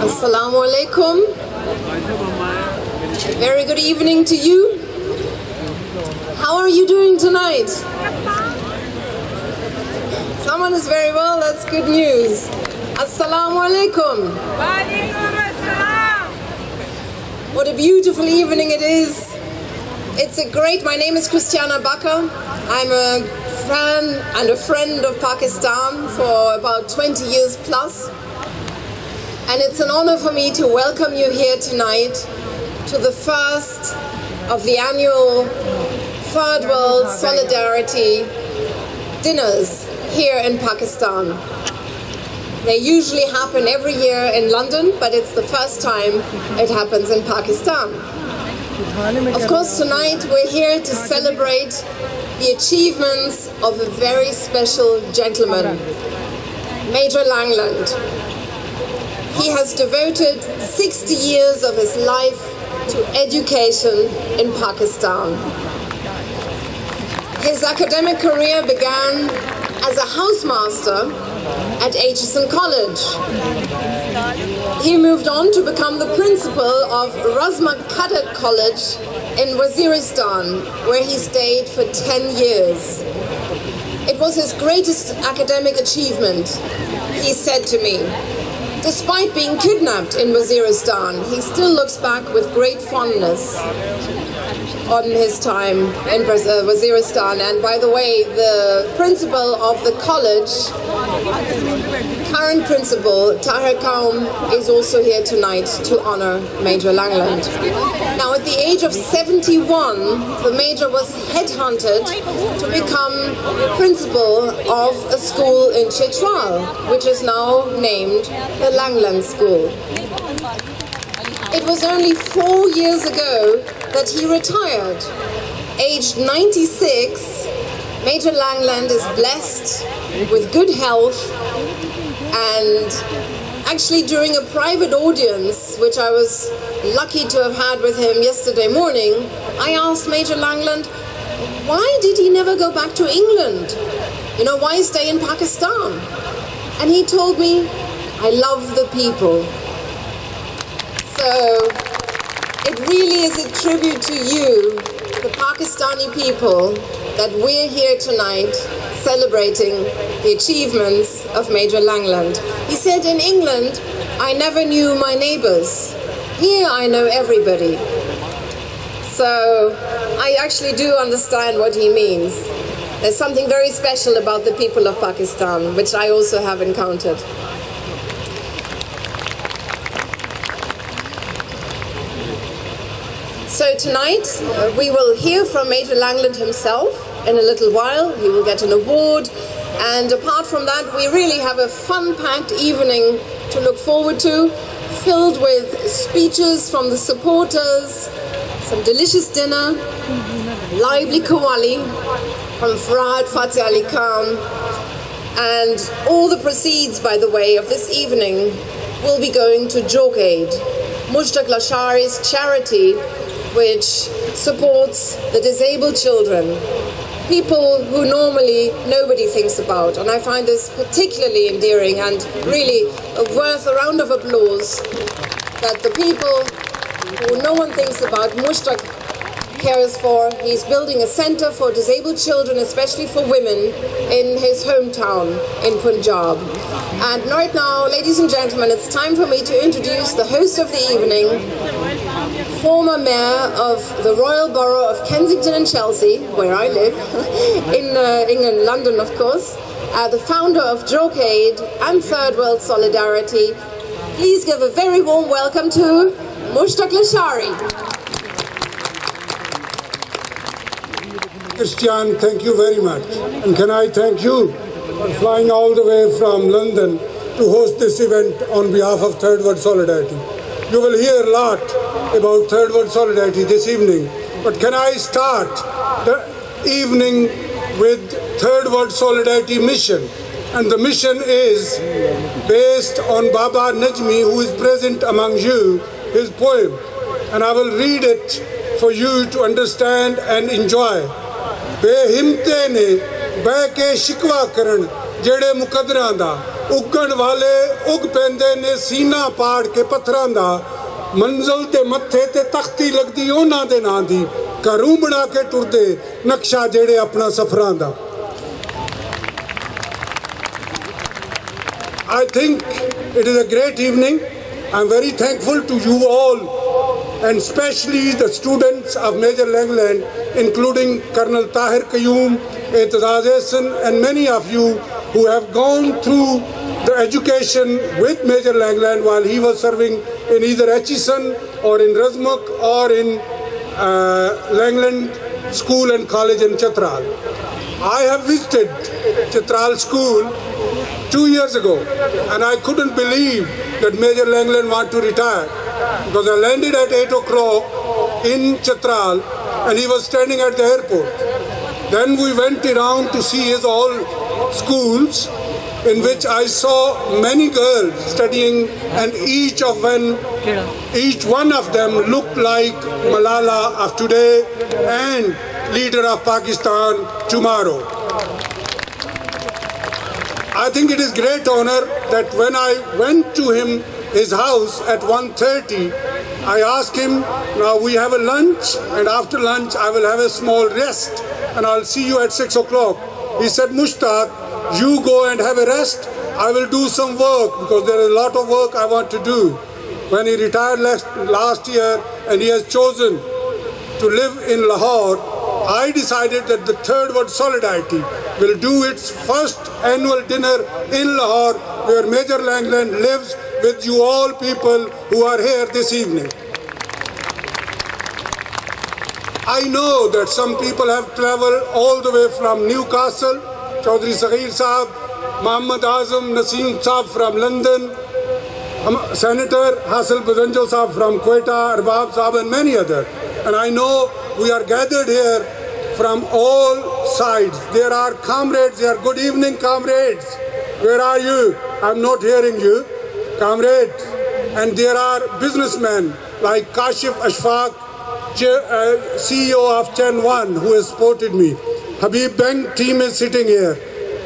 Assalamu alaikum. Very good evening to you. How are you doing tonight? Someone is very well, that's good news. Assalamu alaikum. What a beautiful evening it is. My name is Kristane. I'm a fan and a friend of Pakistan for about 20 years plus. And it's an honor for me to welcome you here tonight to the first of the annual Third World Solidarity dinners here in Pakistan. They usually happen every year in London, but it's the first time it happens in Pakistan. Of course, tonight we're here to celebrate the achievements of a very special gentleman, Major Langland. He has devoted 60 years of his life to education in Pakistan. His academic career began as a housemaster at Ahsen College. He moved on to become the principal of Razma Cadet College in Waziristan, where he stayed for 10 years. It was his greatest academic achievement, he said to me. Despite being kidnapped in Waziristan, he still looks back with great fondness on his time in Waziristan. And by the way, the principal of the college, current principal, Tariq, is also here tonight to honor Major Langland. Now, at the age of 71, the Major was headhunted to become principal of a school in Chitral, which is now named the Langlands School. It was only 4 years ago that he retired. Aged 96, Major Langland is blessed with good health, and actually during a private audience, which I was lucky to have had with him yesterday morning, I asked Major Langland, why did he never go back to England? Why stay in Pakistan? And he told me, I love the people. So it really is a tribute to you, the Pakistani people, that we're here tonight celebrating the achievements of Major Langland. He said, in England, I never knew my neighbors. Here I know everybody. So I actually do understand what he means. There's something very special about the people of Pakistan, which I also have encountered. So tonight we will hear from Major Langland himself in a little while. He will get an award, and apart from that we really have a fun-packed evening to look forward to, filled with speeches from the supporters, some delicious dinner, lively qawwali from Rahat Fateh Ali Khan, and all the proceeds, by the way, of this evening will be going to Joke Aid, Mushtaq Lasharie's charity, which supports the disabled children, people who normally nobody thinks about. And I find this particularly endearing and really worth a round of applause that the people who no one thinks about, Mushtaq cares for. He's building a center for disabled children, especially for women, in his hometown in Punjab. And right now, ladies and gentlemen, it's time for me to introduce the host of the evening, former mayor of the Royal Borough of Kensington and Chelsea, where I live, in England, London, of course, the founder of Joke Aid and Third World Solidarity. Please give a very warm welcome to Mushtaq Lasharie. Kristane, thank you very much. And can I thank you for flying all the way from London to host this event on behalf of Third World Solidarity. You will hear a lot about Third World Solidarity this evening, but can I start the evening with Third World Solidarity mission? And the mission is based on Baba Najmi, who is present among you, his poem. And I will read it for you to understand and enjoy. बेहिम्मते ने बह के शिकवा करन जेड़े मुकदरां दा उगण वाले उग पैंदे ने सीना पाड़ के पत्थरां दा मंजिल ते मत्थे ते तख्ती लगदी उन्हां दे नां दी घरों बना के टुरदे नक्शा जेड़े अपना सफरां दा I think it is a great evening. I'm very thankful to you all and especially the students of Major Langland, including Colonel Tahir Qayyum, Ihtazaz Ahsen, and many of you who have gone through the education with Major Langland while he was serving in either Attique or in Razmuk or in Langland School and College in Chitral. I have visited Chitral School 2 years ago, and I couldn't believe that Major Langland wanted to retire because I landed at 8 o'clock in Chitral and he was standing at the airport. Then we went around to see his all schools in which I saw many girls studying, and each one of them looked like Malala of today and leader of Pakistan tomorrow. I think it is great honor that when I went to his house at 1:30, I asked him, now we have a lunch and after lunch I will have a small rest and I'll see you at 6 o'clock. He said, Mushtaq, you go and have a rest. I will do some work because there is a lot of work I want to do. When he retired last year and he has chosen to live in Lahore, I decided that the Third World Solidarity will do its first annual dinner in Lahore where Major Langland lives with you all people who are here this evening. I know that some people have travelled all the way from Newcastle, Chaudhry Saghir Sahab, Mohammad Azam, Naseem Sahab from London, Senator Hasil Bazinjo Sahab from Quetta, Arbab Sahab and many others. And I know we are gathered here from all sides. There are comrades here. Good evening, comrades. Where are you? I'm not hearing you. Comrades. And there are businessmen like Kashif Ashfaq, CEO of Chen 1, who has supported me. Habib Bank team is sitting here.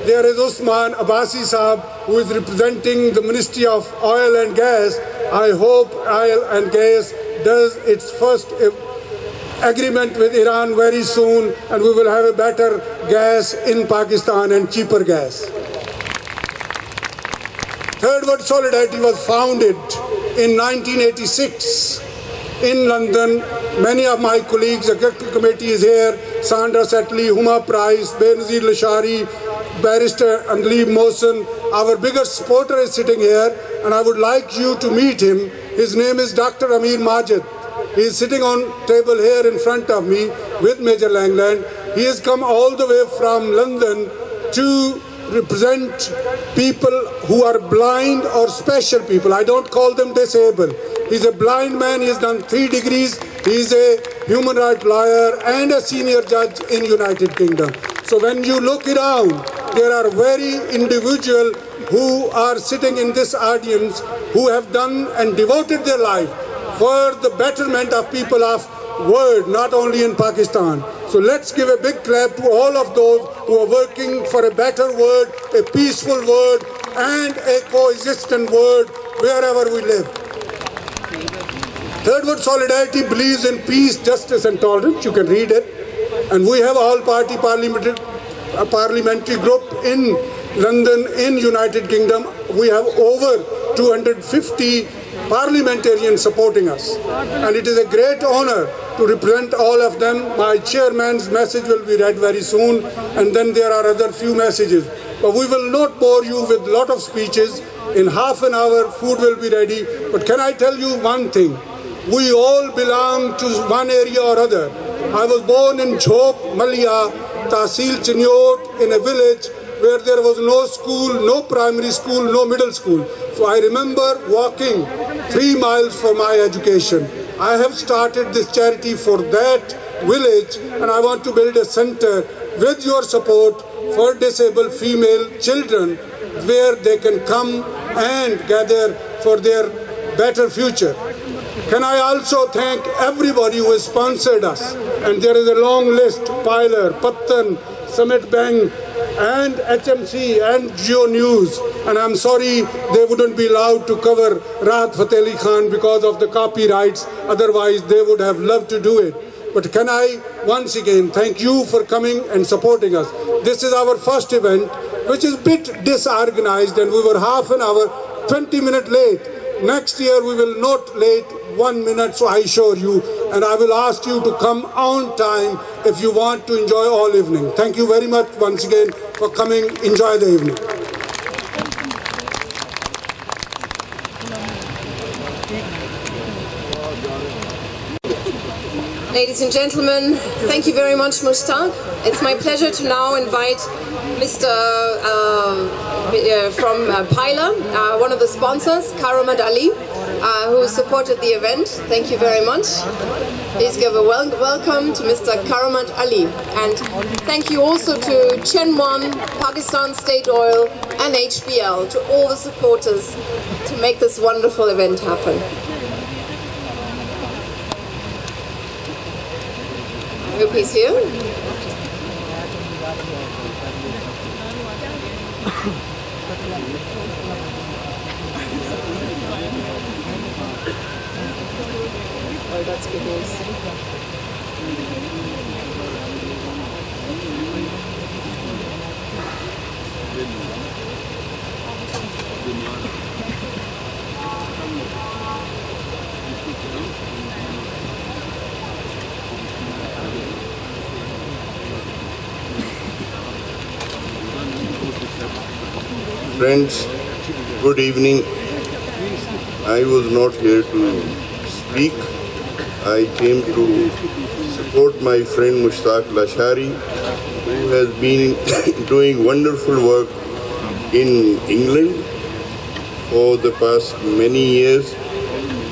There is Usman Abbasi Saab, who is representing the Ministry of Oil and Gas. I hope Oil and Gas does its first agreement with Iran very soon and we will have a better gas in Pakistan and cheaper gas. Third World Solidarity was founded in 1986 in London. Many of my colleagues, the executive committee is here, Saundra, Satterlee, Huma Price, Benazir Lasharie, Barrister Nadeem Mohsen. Our biggest supporter is sitting here and I would like you to meet him. His name is Dr. Amir Majid. He is sitting on table here in front of me with Major Langland. He has come all the way from London to represent people who are blind or special people. I don't call them disabled. He's a blind man. He has done 3 degrees. He is a human rights lawyer and a senior judge in United Kingdom. So when you look around, there are very individuals who are sitting in this audience who have done and devoted their life for the betterment of people of world, not only in Pakistan. So let's give a big clap to all of those who are working for a better world, a peaceful world, and a coexistent world wherever we live. Third World Solidarity believes in peace, justice, and tolerance. You can read it. And we have all-party parliamentary group in London, in United Kingdom. We have over 250 parliamentarians supporting us. And it is a great honor to represent all of them. My chairman's message will be read very soon. And then there are other few messages. But we will not bore you with a lot of speeches. In half an hour, food will be ready. But can I tell you one thing? We all belong to one area or other. I was born in Jhop, Malia, Tahsil Chinyot, in a village where there was no school, no primary school, no middle school. So I remember walking 3 miles for my education. I have started this charity for that village and I want to build a center with your support for disabled female children where they can come and gather for their better future. Can I also thank everybody who has sponsored us? And there is a long list: Pilar, Pattan, Summit Bank, and HMC, and Geo News, and I'm sorry they wouldn't be allowed to cover Rahat Fateh Ali Khan because of the copyrights, otherwise they would have loved to do it. But can I once again thank you for coming and supporting us. This is our first event, which is a bit disorganized, and we were half an hour, 20 minutes late. Next year we will not late 1 minute, so I assure you, and I will ask you to come on time if you want to enjoy all evening. Thank you very much once again for coming. Enjoy the evening. Ladies and gentlemen, thank you very much, Mushtaq. It's my pleasure to now invite Mr. From Pilar, one of the sponsors, Karamat Ali, who supported the event. Thank you very much. Please give a welcome to Mr. Karamat Ali. And thank you also to Chen1, Pakistan State Oil, and HBL, to all the supporters to make this wonderful event happen. I hope he's here. Oh, that's good news. Friends, good evening. I was not here to speak. I came to support my friend Mushtaq Lasharie, who has been doing wonderful work in England for the past many years,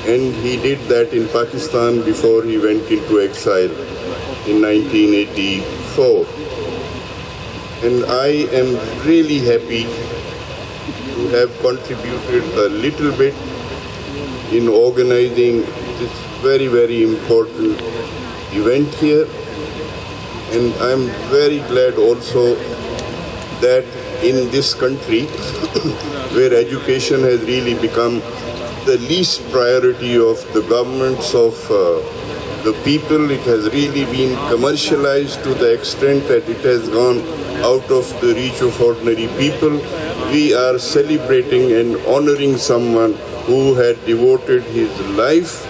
and he did that in Pakistan before he went into exile in 1984. And I am really happy to have contributed a little bit in organizing this very, very important event here. And I'm very glad also that in this country, where education has really become the least priority of the governments of the people, it has really been commercialized to the extent that it has gone out of the reach of ordinary people. We are celebrating and honoring someone who had devoted his life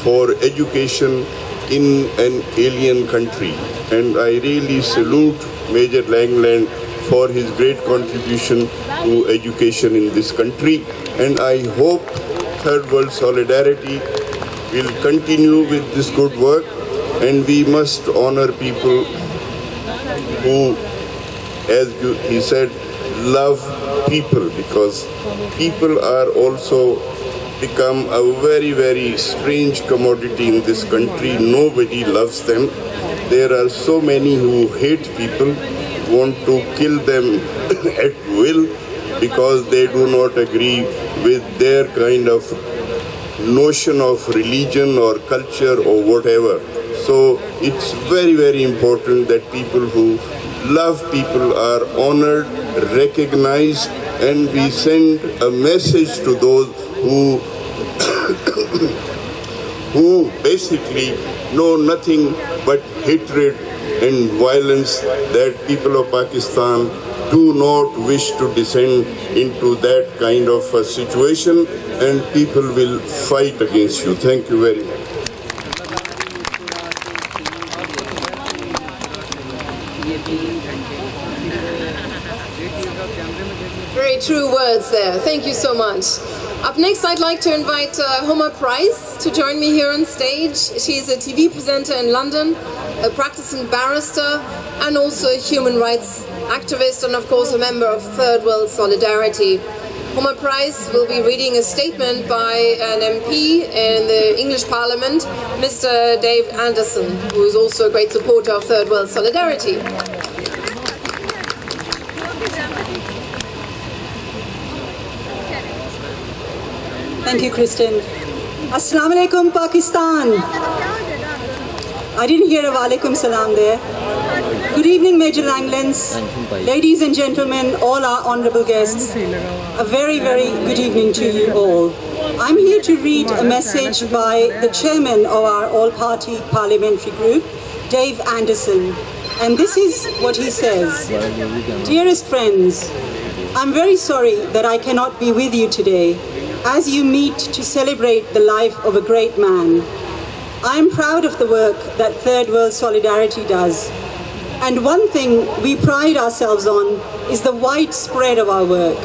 for education in an alien country. And I really salute Major Langlands for his great contribution to education in this country. And I hope Third World Solidarity will continue with this good work, and we must honor people who, as he said, love people, because people are also become a very, very strange commodity in this country. Nobody loves them. There are so many who hate people, want to kill them at will because they do not agree with their kind of notion of religion or culture or whatever. So it's very, very important that people who love people are honored, recognized, and we send a message to those who who basically know nothing but hatred and violence, that people of Pakistan do not wish to descend into that kind of a situation, and people will fight against you. Thank you very much. Very true words there. Thank you so much. Up next, I'd like to invite Huma to join me here on stage. She's a TV presenter in London, a practicing barrister, and also a human rights activist, and of course a member of Third World Solidarity. Huma will be reading a statement by an MP in the English Parliament, Mr. Dave Anderson, who is also a great supporter of Third World Solidarity. Thank you, Kristane. Assalamu alaikum, Pakistan. I didn't hear a walaikum salam there. Good evening, Major Langlands, ladies and gentlemen, all our honorable guests. A very, very good evening to you all. I'm here to read a message by the chairman of our all-party parliamentary group, Dave Anderson. And this is what he says. Dearest friends, I'm very sorry that I cannot be with you today as you meet to celebrate the life of a great man. I'm proud of the work that Third World Solidarity does. And one thing we pride ourselves on is the widespread of our work.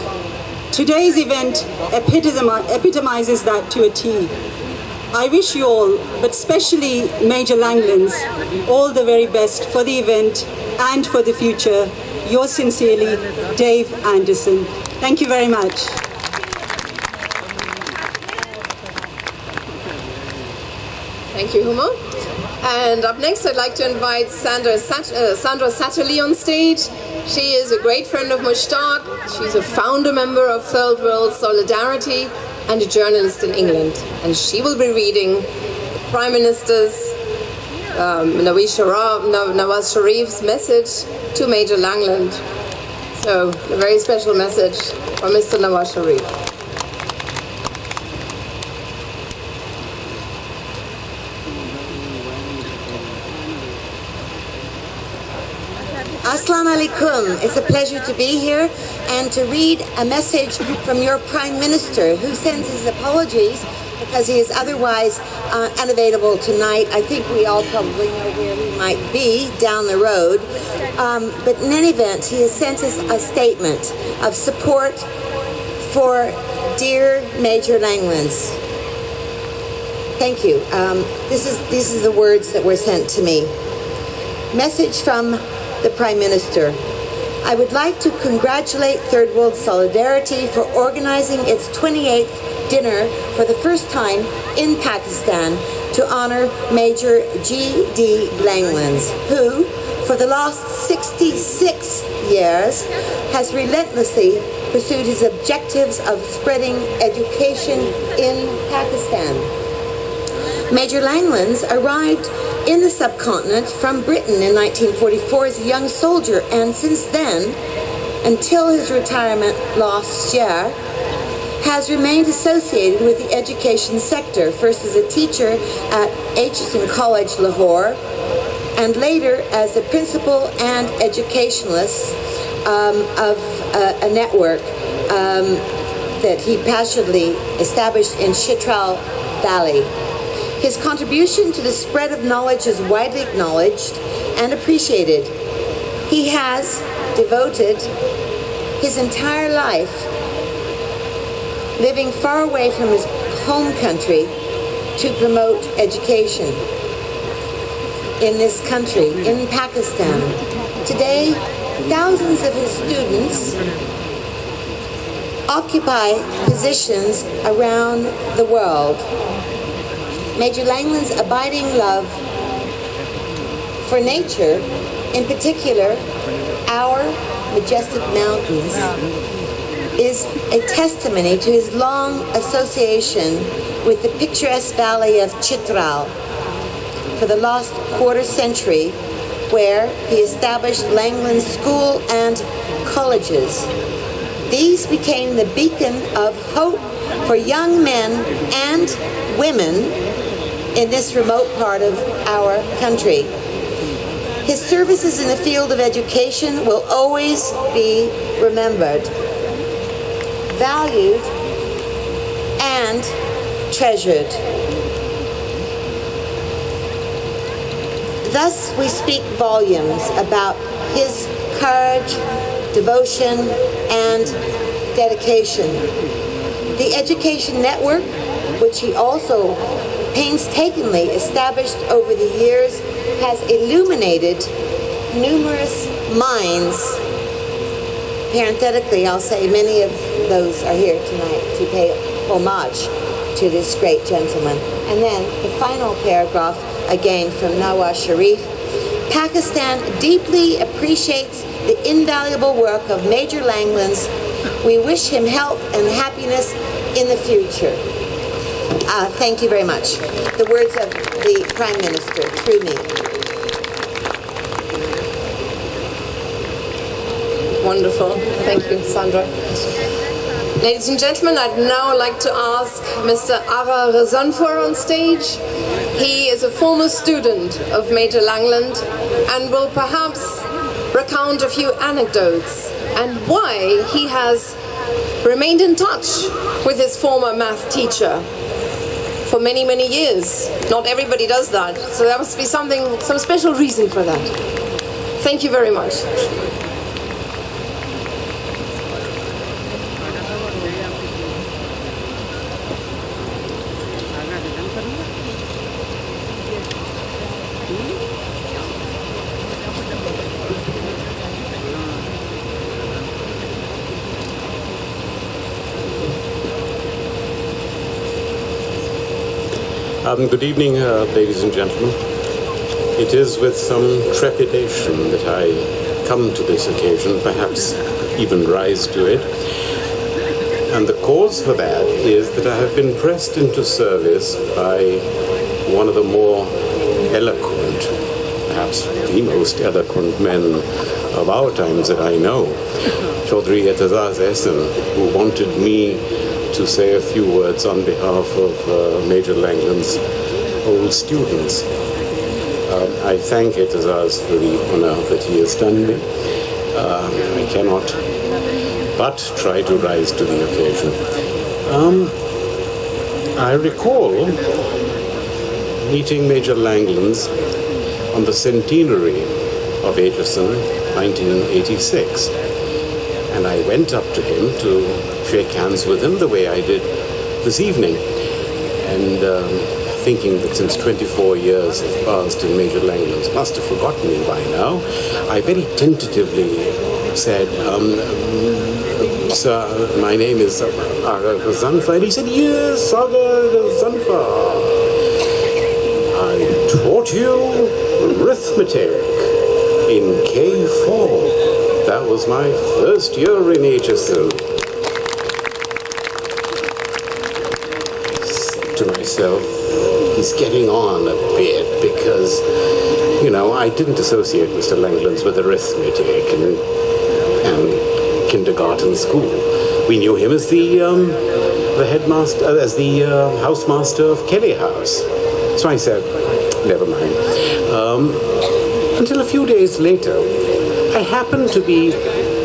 Today's event epitomizes that to a T. I wish you all, but especially Major Langlands, all the very best for the event and for the future. Yours sincerely, Dave Anderson. Thank you very much. Thank you, Huma. And up next, I'd like to invite Saundra Satterlee on stage. She is a great friend of Mushtaq. She's a founder member of Third World Solidarity and a journalist in England. And she will be reading the Prime Minister's Nawaz Sharif's message to Major Langland. So, a very special message from Mr. Nawaz Sharif. Assalamu alaikum. It's a pleasure to be here and to read a message from your Prime Minister, who sends his apologies because he is otherwise unavailable tonight. I think we all probably know where he might be down the road. But in any event, he has sent us a statement of support for dear Major Langlands. Thank you. These are the words that were sent to me. Message from the Prime Minister. I would like to congratulate Third World Solidarity for organizing its 28th dinner for the first time in Pakistan to honor Major G.D. Langlands, who, for the last 66 years, has relentlessly pursued his objectives of spreading education in Pakistan. Major Langlands arrived in the subcontinent from Britain in 1944 as a young soldier, and since then, until his retirement last year, has remained associated with the education sector, first as a teacher at Ahsen College, Lahore, and later as the principal and educationalist of a network that he passionately established in Chitral Valley. His contribution to the spread of knowledge is widely acknowledged and appreciated. He has devoted his entire life living far away from his home country to promote education in this country, in Pakistan. Today, thousands of his students occupy positions around the world. Major Langland's abiding love for nature, in particular our majestic mountains, is a testimony to his long association with the picturesque valley of Chitral for the last quarter century, where he established Langlands School and colleges. These became the beacon of hope for young men and women in this remote part of our country. His services in the field of education will always be remembered, valued, and treasured. Thus, we speak volumes about his courage, devotion, and dedication. The education network, which he also painstakingly established over the years, has illuminated numerous minds. Parenthetically, I'll say many of those are here tonight to pay homage to this great gentleman. And then the final paragraph, again from Nawaz Sharif. Pakistan deeply appreciates the invaluable work of Major Langlands. We wish him health and happiness in the future. Thank you very much. The words of the Prime Minister, through me. Wonderful. Thank you, Saundra. Ladies and gentlemen, I'd now like to ask Mr. Ara Razanfar on stage. He is a former student of Major Langland and will perhaps recount a few anecdotes and why he has remained in touch with his former math teacher for many, many years. Not everybody does that, so there must be some special reason for that. Thank you very much. Good evening, ladies and gentlemen. It is with some trepidation that I come to this occasion, perhaps even rise to it. And the cause for that is that I have been pressed into service by one of the more eloquent, perhaps the most eloquent men of our times that I know, Chaudhry Ihtazaz Ahsen, who wanted me to say a few words on behalf of Major Langland's old students. I thank Ihtazaz for the honor that he has done me. I cannot but try to rise to the occasion. I recall meeting Major Langlands on the centenary of Ahsen, 1986. And I went up to him to shake hands with him the way I did this evening. And thinking that since 24 years have passed and Major Langlands must have forgotten me by now, I very tentatively said, sir, my name is Aga Zanfa. And he said, yes, Aga Zanfa. I taught you arithmetic in K4. That was my first year in Ahsen. I said to myself, he's getting on a bit because, you know, I didn't associate Mr. Langlands with arithmetic and kindergarten school. We knew him as the headmaster, as the housemaster of Kelly House. So I said, never mind. Until a few days later, I happened to be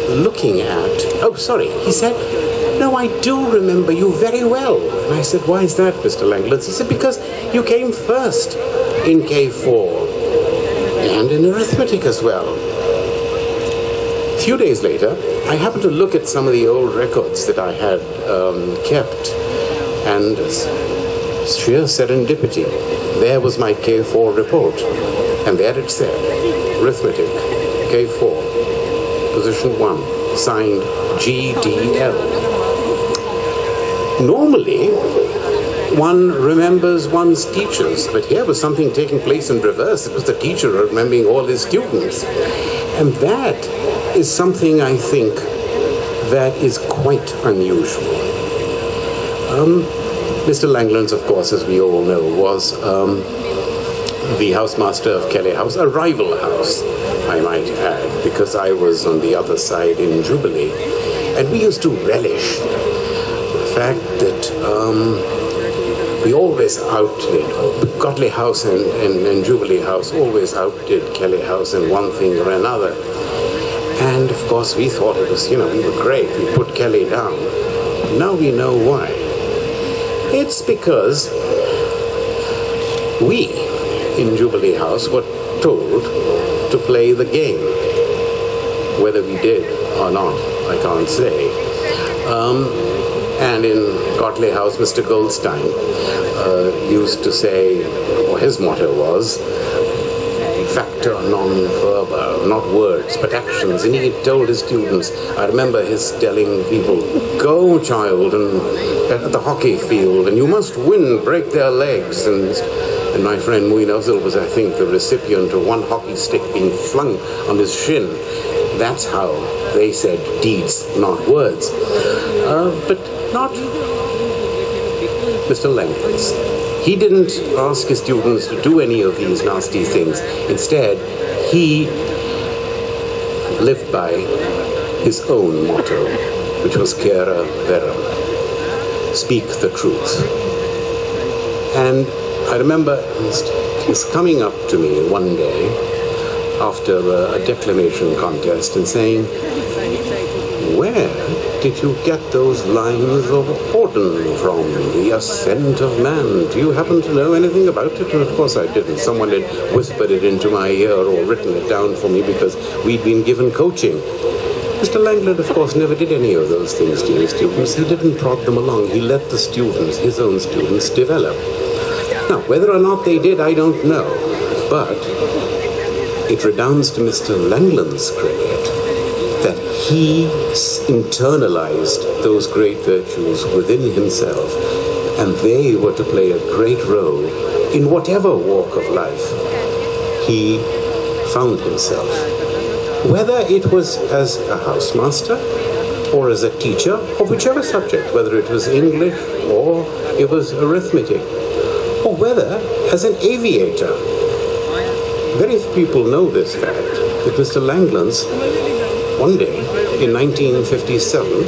looking at, he said, no, I do remember you very well. And I said, why is that, Mr. Langlands? He said, because you came first in K4 and in arithmetic as well. A few days later, I happened to look at some of the old records that I had kept, and sheer serendipity, there was my K4 report, and there it said, arithmetic, K4, position 1, signed GDL. Normally, one remembers one's teachers, but here was something taking place in reverse. It was the teacher remembering all his students. And that is something I think that is quite unusual. Mr. Langlands, of course, as we all know, was the housemaster of Kelly House, a rival house, I might add, because I was on the other side in Jubilee. And we used to relish the fact that we always outdid, Godley House and Jubilee House always outdid Kelly House in one thing or another. And of course we thought it was, we were great, we put Kelly down. Now we know why. It's because we in Jubilee House were told to play the game. Whether we did or not, I can't say. And in Godley House, Mr. Goldstein used to say, or his motto was, factor non-verbal, not words, but actions. And he told his students, I remember his telling people, go, child, and at the hockey field, and you must win, break their legs. And my friend Muin Hasil was, I think, the recipient of one hockey stick being flung on his shin. That's how they said deeds, not words. But not Mr. Langlands. He didn't ask his students to do any of these nasty things. Instead, he lived by his own motto, which was Kera Vera. speak the truth. And I remember his coming up to me one day after a declamation contest and saying, "Where did you get those lines of Auden from, the ascent of man? Do you happen to know anything about it?" And of course I didn't. Someone had whispered it into my ear or written it down for me because we'd been given coaching. Mr. Langland, of course, never did any of those things to his students. He didn't prod them along. He let the students, his own students, develop. Now, whether or not they did, I don't know. But it redounds to Mr. Langland's credit that he internalized those great virtues within himself, and they were to play a great role in whatever walk of life he found himself. Whether it was as a housemaster or as a teacher of whichever subject, whether it was English or it was arithmetic, or whether as an aviator. Very few people know this fact, that Mr. Langlands, one day in 1957,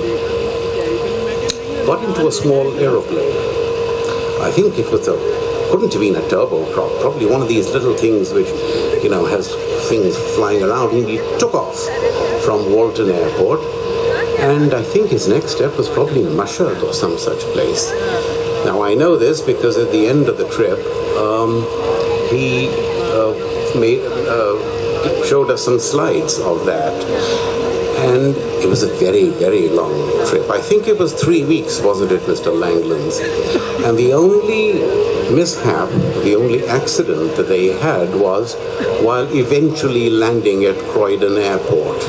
got into a small aeroplane. I think it was couldn't have been a turboprop, probably one of these little things which, has things flying around. And he took off from Walton Airport, and I think his next step was probably Mashhad or some such place. Now I know this because at the end of the trip, he showed us some slides of that. And it was a very, very long trip. I think it was 3 weeks, wasn't it, Mr. Langlands? And the only mishap, the only accident that they had was while eventually landing at Croydon Airport.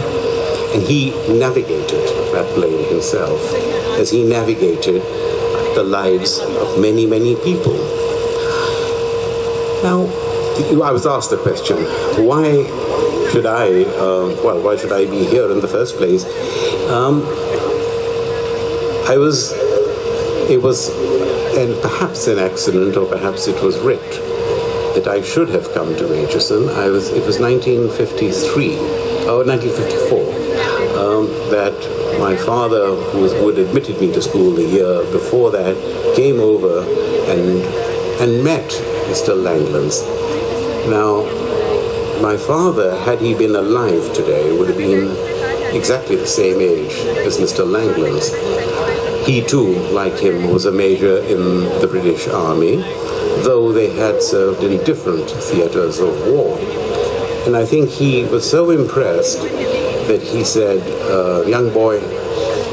And he navigated that plane himself as he navigated the lives of many, many people. Now, I was asked the question, why should I be here in the first place? It was perhaps an accident, or perhaps it was writ, that I should have come to Aitchison. It was 1954, that my father, who had admitted me to school the year before that, came over and met Mr. Langlands. Now, my father, had he been alive today, would have been exactly the same age as Mr. Langlands. He too, like him, was a major in the British Army, though they had served in different theaters of war. And I think he was so impressed that he said, "Young boy,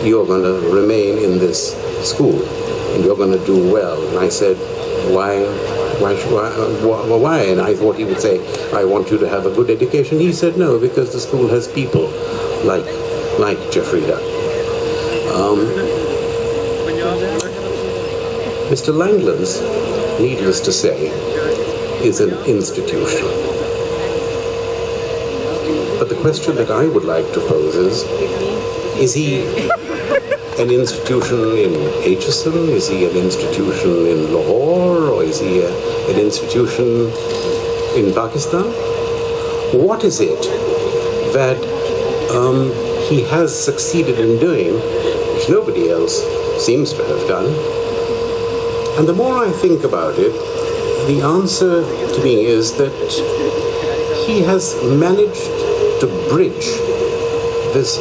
you're going to remain in this school, and you're going to do well." And I said, Why? And I thought he would say, "I want you to have a good education." He said, "No, because the school has people like Jeffrida." Mr. Langlands, needless to say, is an institution. But the question that I would like to pose is he an institution in Aitchison? Is he an institution in Lahore? Or is he an institution in Pakistan? What is it that he has succeeded in doing, which nobody else seems to have done? And the more I think about it, the answer to me is that he has managed to bridge this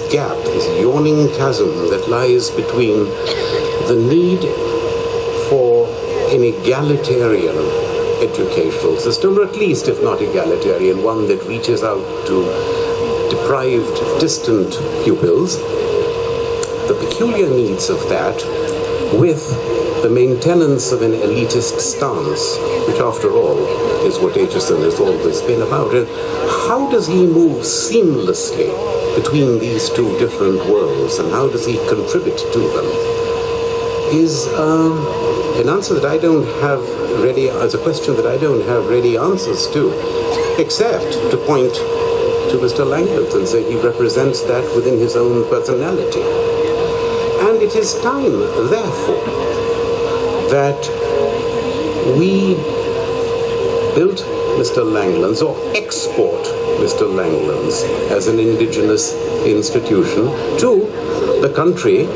gap, this yawning chasm that lies between the need for an egalitarian educational system, or at least, if not egalitarian, one that reaches out to deprived, distant pupils, the peculiar needs of that, with the maintenance of an elitist stance, which after all is what Aitchison has always been about. And how does he move seamlessly between these two different worlds, and how does he contribute to them, is an answer that I don't have ready, as a question that I don't have ready answers to, except to point to Mr. Langlands and say he represents that within his own personality. And it is time, therefore, that we built Mr. Langlands, or export Mr. Langlands as an indigenous institution to the country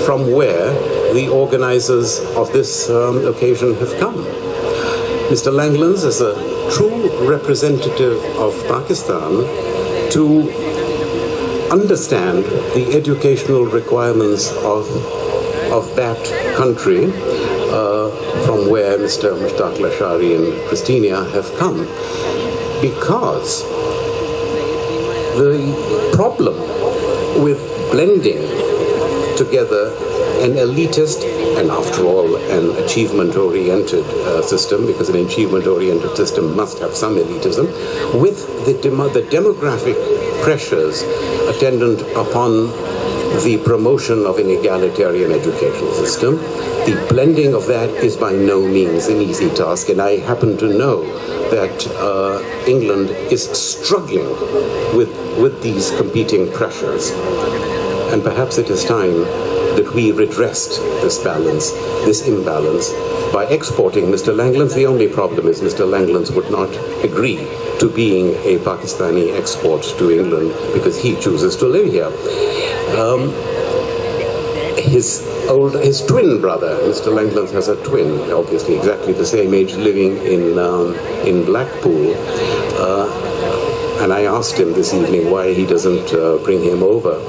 from where the organizers of this occasion have come. Mr. Langlands is a true representative of Pakistan to understand the educational requirements of that country from where Mr. Mushtaq, Lasharie and Kristane have come, because the problem with blending together an elitist and, after all, an achievement-oriented system, because an achievement-oriented system must have some elitism, with the demographic pressures attendant upon the promotion of an egalitarian educational system. The blending of that is by no means an easy task, and I happen to know that England is struggling with these competing pressures. And perhaps it is time that we redressed this imbalance, by exporting Mr. Langlands. The only problem is Mr. Langlands would not agree to being a Pakistani export to England because he chooses to live here. His twin brother, Mr. Langlands has a twin, obviously exactly the same age, living in Blackpool. And I asked him this evening why he doesn't bring him over.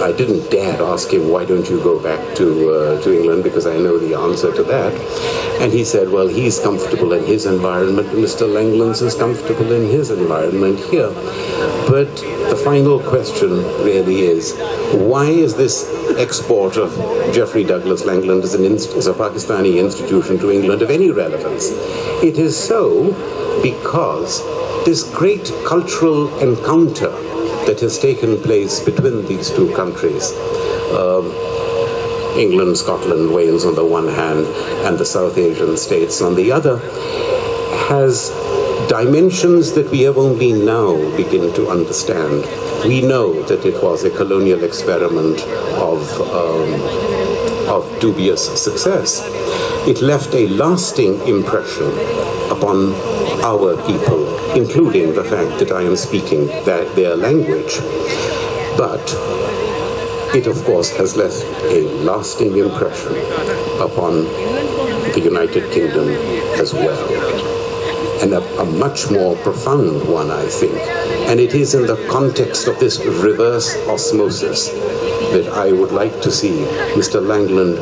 I didn't dare ask him, why don't you go back to England, because I know the answer to that. And he said, well, he's comfortable in his environment, and Mr. Langlands is comfortable in his environment here. But the final question really is, why is this export of Geoffrey Douglas Langland as a Pakistani institution to England of any relevance? It is so because this great cultural encounter that has taken place between these two countries, England, Scotland, Wales on the one hand, and the South Asian states on the other, has dimensions that we have only now begin to understand. We know that it was a colonial experiment of dubious success. It left a lasting impression upon our people, including the fact that I am speaking their language. But it, of course, has left a lasting impression upon the United Kingdom as well, and a much more profound one, I think. And it is in the context of this reverse osmosis that I would like to see Mr. Langland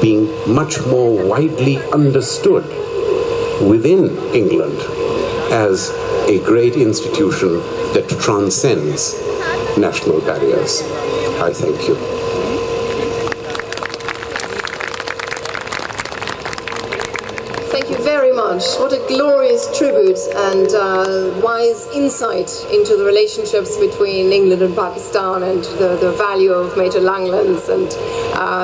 being much more widely understood within England as a great institution that transcends national barriers. I thank you. Thank you very much. What a glorious tribute and wise insight into the relationships between England and Pakistan, and the value of Major Langlands, and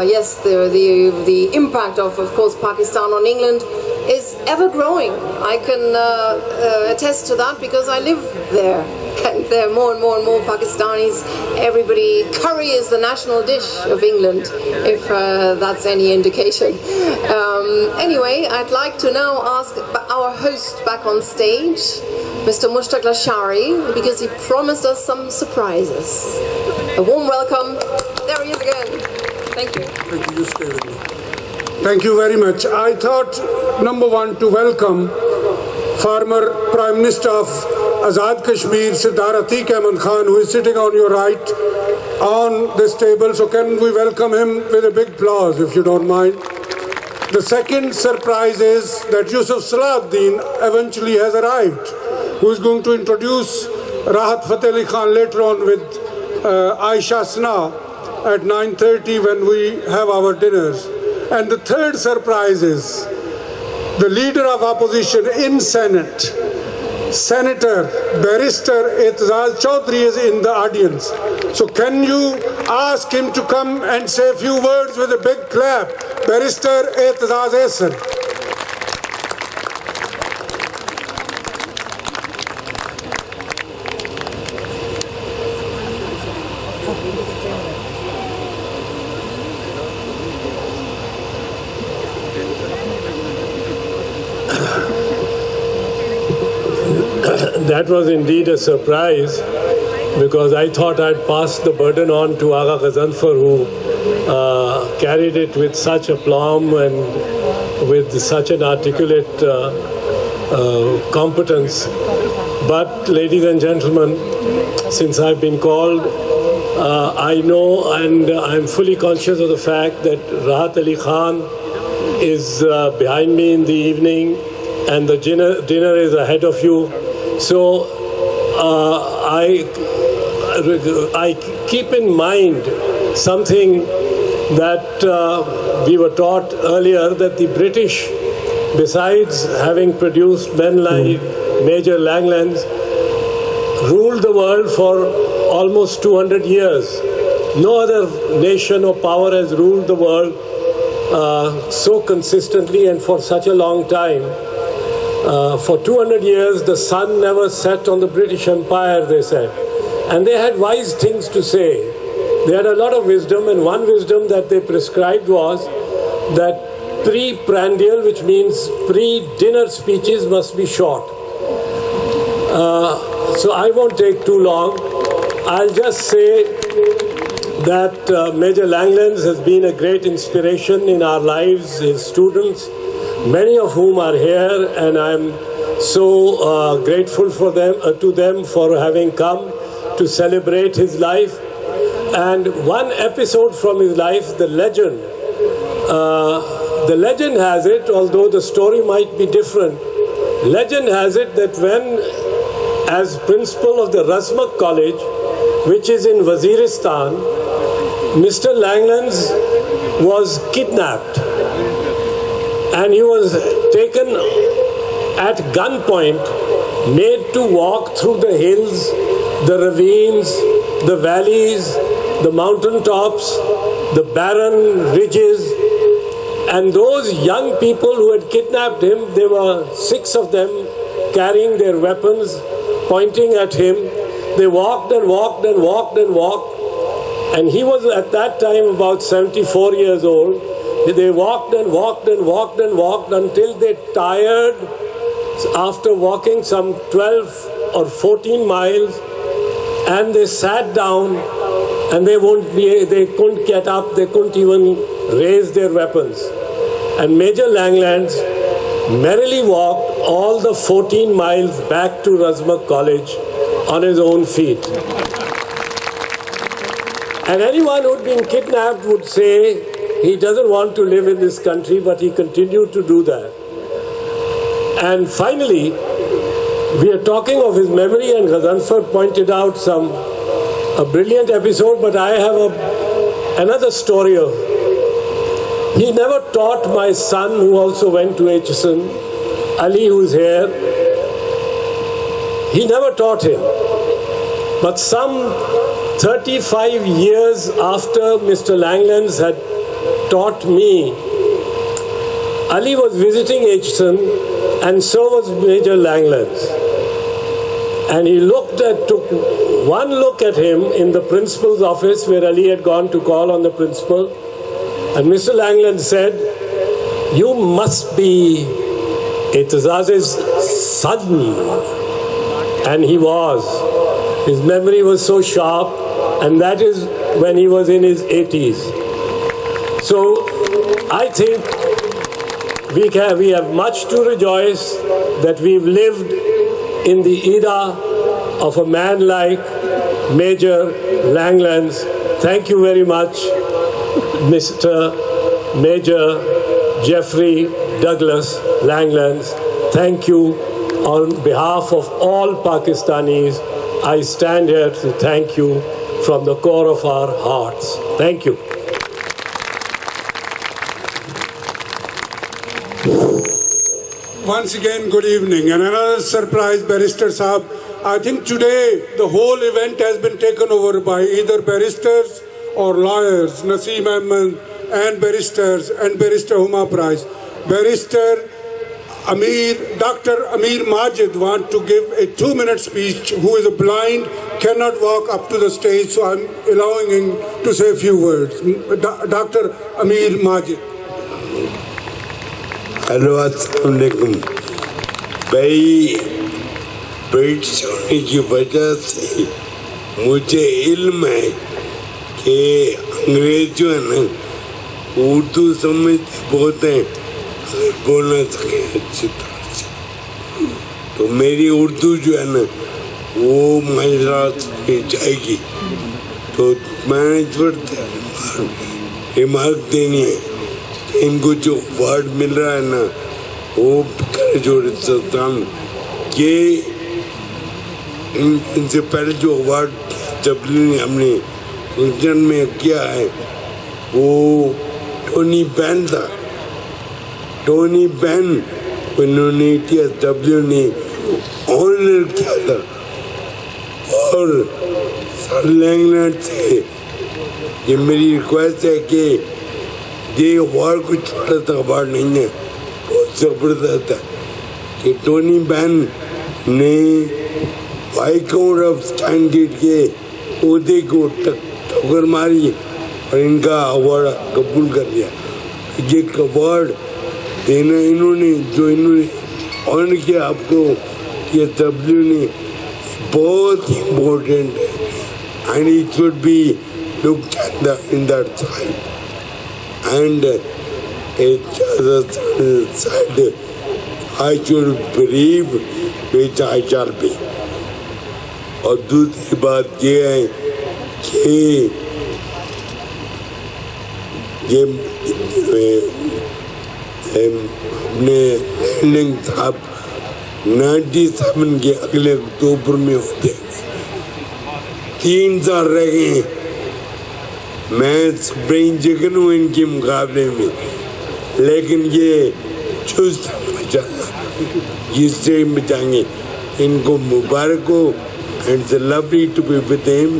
yes, the impact of course, Pakistan on England is ever growing. I can attest to that because I live there. And there are more and more and more Pakistanis. Curry is the national dish of England, if that's any indication. Anyway, I'd like to now ask our host back on stage, Mr. Mushtaq Lasharie, because he promised us some surprises. A warm welcome. There he is again. Thank you. Thank you. You stay with me. Thank you very much. I thought, number one, to welcome former Prime Minister of Azad Kashmir, Sirdar Attique Ahmed Khan, who is sitting on your right on this table. So can we welcome him with a big applause, if you don't mind? The second surprise is that Yusuf Salahuddin eventually has arrived, who is going to introduce Rahat Fateh Ali Khan later on with Aisha Sna at 9:30 when we have our dinners. And the third surprise is the leader of opposition in Senate, Senator Barrister Ihtazaz Chaudhry, is in the audience. So can you ask him to come and say a few words with a big clap? Barrister Ihtazaz Ahsen. That was indeed a surprise, because I thought I'd pass the burden on to Agha Ghazanfar, who carried it with such aplomb and with such an articulate competence. But, ladies and gentlemen, since I've been called, I know and I'm fully conscious of the fact that Rahat Ali Khan is behind me in the evening and the dinner is ahead of you. So I keep in mind something that we were taught earlier, that the British, besides having produced men like Major Langlands, ruled the world for almost 200 years. No other nation or power has ruled the world so consistently and for such a long time. For 200 years, the sun never set on the British Empire, they said. And they had wise things to say. They had a lot of wisdom, and one wisdom that they prescribed was that pre-prandial, which means pre-dinner speeches, must be short. So I won't take too long. I'll just say that Major Langlands has been a great inspiration in our lives, his students, many of whom are here, and I'm so grateful for them, to them for having come to celebrate his life. And one episode from his life, the legend has it, although the story might be different, legend has it that when, as principal of the Razmak College, which is in Waziristan, Mr. Langlands was kidnapped and he was taken at gunpoint, made to walk through the hills, the ravines, the valleys, the mountain tops, the barren ridges. And those young people who had kidnapped him, there were 6 of them carrying their weapons, pointing at him. They walked and walked and walked and walked. And he was at that time about 74 years old. They walked and walked and walked and walked until they tired after walking some 12 or 14 miles. And they sat down and they couldn't get up, they couldn't even raise their weapons. And Major Langlands merrily walked all the 14 miles back to Razmak College on his own feet. And anyone who'd been kidnapped would say he doesn't want to live in this country, but he continued to do that. And finally, we are talking of his memory, and Ghazanfar pointed out a brilliant episode, but I have another story of. He never taught my son, who also went to Ahsen, Ali, who's here. He never taught him. But some 35 years after Mr. Langlands had taught me, Ali was visiting Ahsen, and so was Major Langlands. And he took one look at him in the principal's office where Ali had gone to call on the principal. And Mr. Langlands said, "You must be Ihtazaz's son." And he was. His memory was so sharp, and that is when he was in his 80s. So I think we have much to rejoice that we've lived in the era of a man like Major Langlands. Thank you very much, Mr. Major Jeffrey Douglas Langlands. Thank you on behalf of all Pakistanis. I stand here to thank you from the core of our hearts. Thank you. Once again, good evening. And another surprise, Barrister Saab. I think today the whole event has been taken over by either barristers or lawyers, Naseem Ahmed and barristers and Barrister Huma Prize. Barrister Dr. Amir Majid want to give a 2-minute speech, who is a blind, cannot walk up to the stage, so I'm allowing him to say a few words. Dr. Amir Majid. Hello अस्सलाम वालेकुम भाई, पेट होने की वजह से मुझे इल्म है कि अंग्रेज जो है ना उर्दू समझ बहुत है बोलना सके अच्छी तरह से, तो मेरी उर्दू जो है ना वो माजरात में जाएगी। तो मैंने रिमार्क देनी है कि इनको जो अवार्ड मिल रहा है ना वो जो सुल्तान ये इनसे पहले जो अवार्ड तबलीग ने हमने फंक्शन में किया है वो टोनी बैन था। टोनी बैन उन्होंने TWS ने ऑनर किया था और सर लैंगलैंड से ये मेरी रिक्वेस्ट है कि ये अवार्ड कुछ छोटा सा अवार्ड नहीं है, बहुत ज़बरदस्त है कि टोनी बैन ने हाई कोर्ट ऑफ स्टैंडर्ड के उहदे को ठोकर मारी और इनका अवार्ड कबूल कर लिया। ये अवार्ड देना इन्होंने जो इन्होंने ऑनर किया आपको ये TWS ने बहुत इम्पोर्टेंट है and it should be looked at in that side and it said I should believe which I shall be। और दूसरी बात ये है कि ये अपने लैंडिंग साहब 97 के अगले अक्टूबर में होते हैं, 3 साल रह गए। मैं स्प्रिंग चिकन हूँ इनके मुकाबले में, लेकिन ये चुस्त माशाल्लाह जिससे बचाएंगे इनको मुबारक हो and it's lovely to be with him.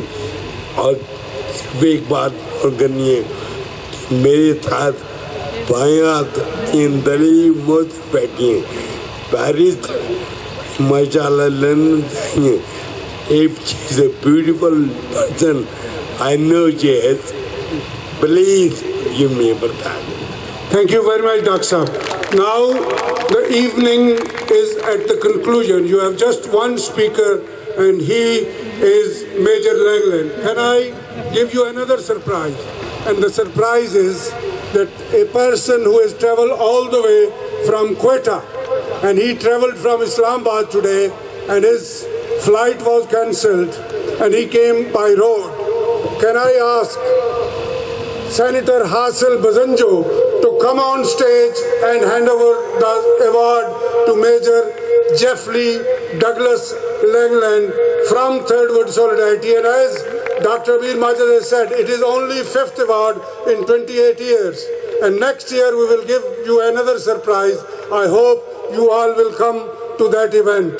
और सिर्फ एक बात और करनी है कि मेरे साथ बायां 3 दलील मौत बैठी हैं, बैरिस्टर माशाल्लाह लंदन जाएंगे। If she's a beautiful person, I know she is. Please give me a birthday. Thank you very much, Dr. Saab. Now the evening is at the conclusion. You have just one speaker and he is Major Langland. Can I give you another surprise? And the surprise is that a person who has traveled all the way from Quetta and he traveled from Islamabad today and his flight was cancelled and he came by road. Can I ask Senator Hasil Bazinjo to come on stage and hand over the award to Major Jeffrey Douglas Langland from Third World Solidarity. And as Dr. Mujahid has said, it is only 5th award in 28 years. And next year we will give you another surprise. I hope you all will come to that event.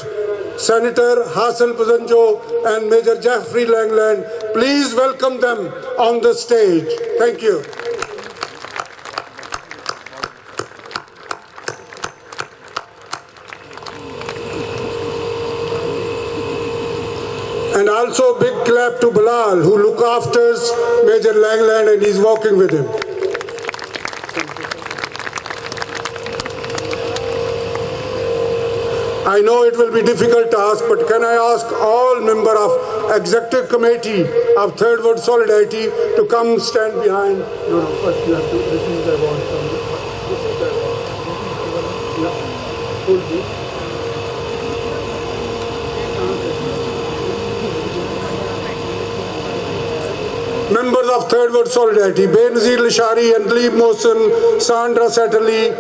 Senator Hasil Bazinjo and Major Jeffrey Langland, please welcome them on the stage. Thank you. And also big clap to Bilal, who look after Major Langland and he's walking with him. I know it will be difficult to ask, but can I ask all members of Executive Committee of Third World Solidarity to come stand behind? No, first you have to receive the award from the... Members of Third World Solidarity, Benazir Lasharie and Nadeem Saundra Satterlee,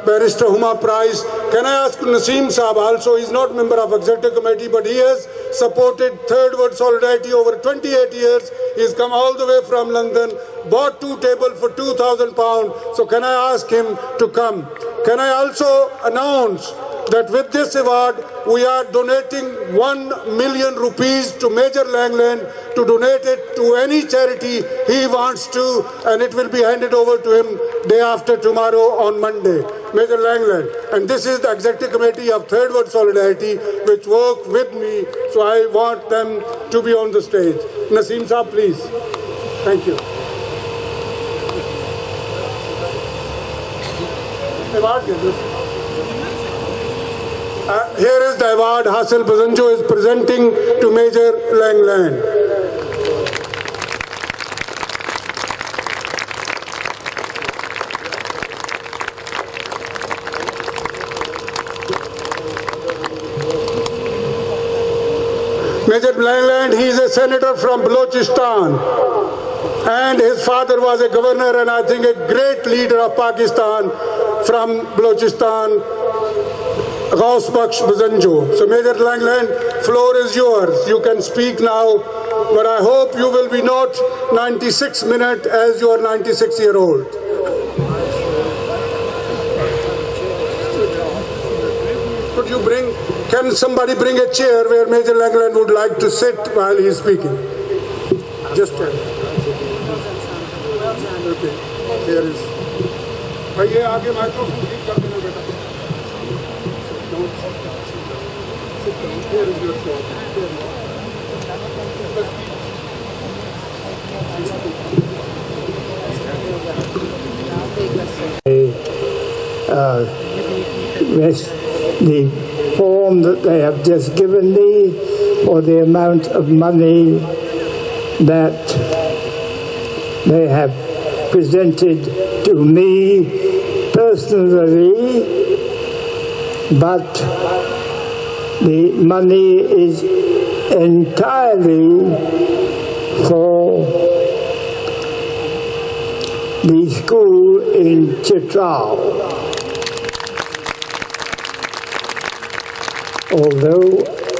Barrister Huma Prize. Can I ask Nadeem Saab also? He's not member of Executive Committee, but he has supported Third World Solidarity over 28 years. He's come all the way from London, bought 2 tables for £2,000. So can I ask him to come? Can I also announce that with this award, we are donating 1 million rupees to Major Langland to donate it to any charity he wants to, and it will be handed over to him day after tomorrow on Monday. Major Langland. And this is the Executive Committee of Third World Solidarity, which work with me, so I want them to be on the stage. Nadeem Saab, please. Thank you. Here is the award Hasil Bazinjo is presenting to Major Langland. Major Langlands, he is a senator from Balochistan. And his father was a governor and I think a great leader of Pakistan from Balochistan, Bazinjo. So Major Langlands, floor is yours. You can speak now, but I hope you will be not 96 minutes as you are 96-year-old. Could you can somebody bring a chair where Major Langlands would like to sit while he is speaking? Just tell. Okay, there is. Bhaiye, aage microphone ठीक कर देना बेटा. Sit down. Here is your chair. The form that they have just given me for the amount of money that they have presented to me personally, but the money is entirely for the school in Chitral. Although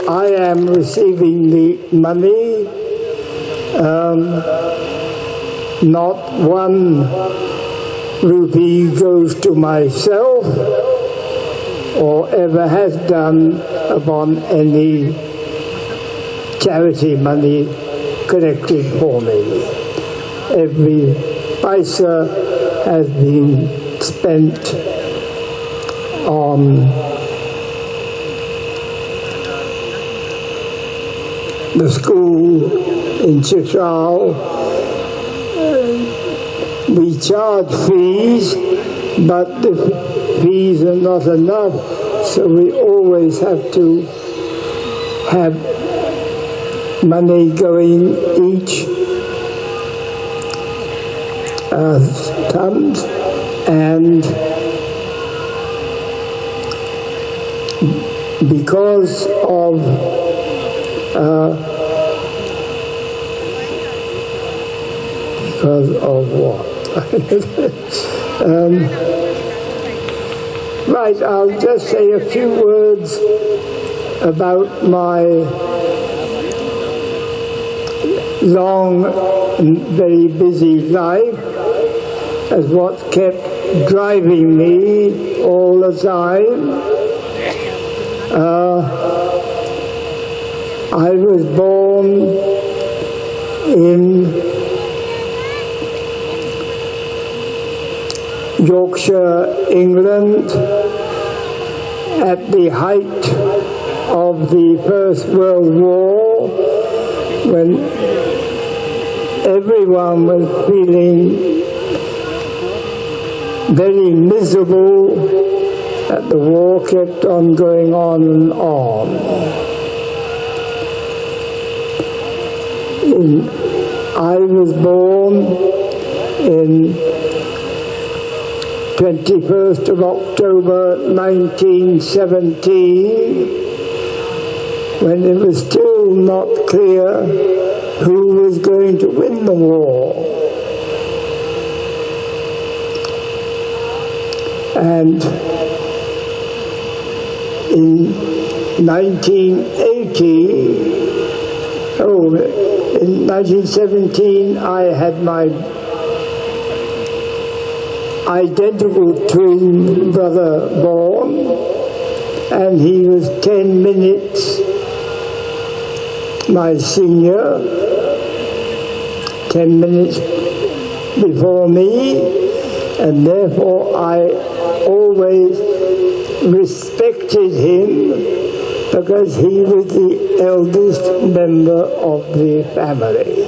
I am receiving the money, not one rupee goes to myself or ever has done upon any charity money collected for me. Every paisa has been spent on the school in Chitral. We charge fees, but the fees are not enough, so we always have to have money going each month, and because of what? Right, I'll just say a few words about my long and very busy life as what kept driving me all the time. I was born in Yorkshire, England, at the height of the First World War, when everyone was feeling very miserable that the war kept on going on and on. I was born in 21st of October 1917, when it was still not clear who was going to win the war. And in 1917, I had my identical twin brother born, and he was 10 minutes my senior, 10 minutes before me, and therefore I always respected him because he was the eldest member of the family.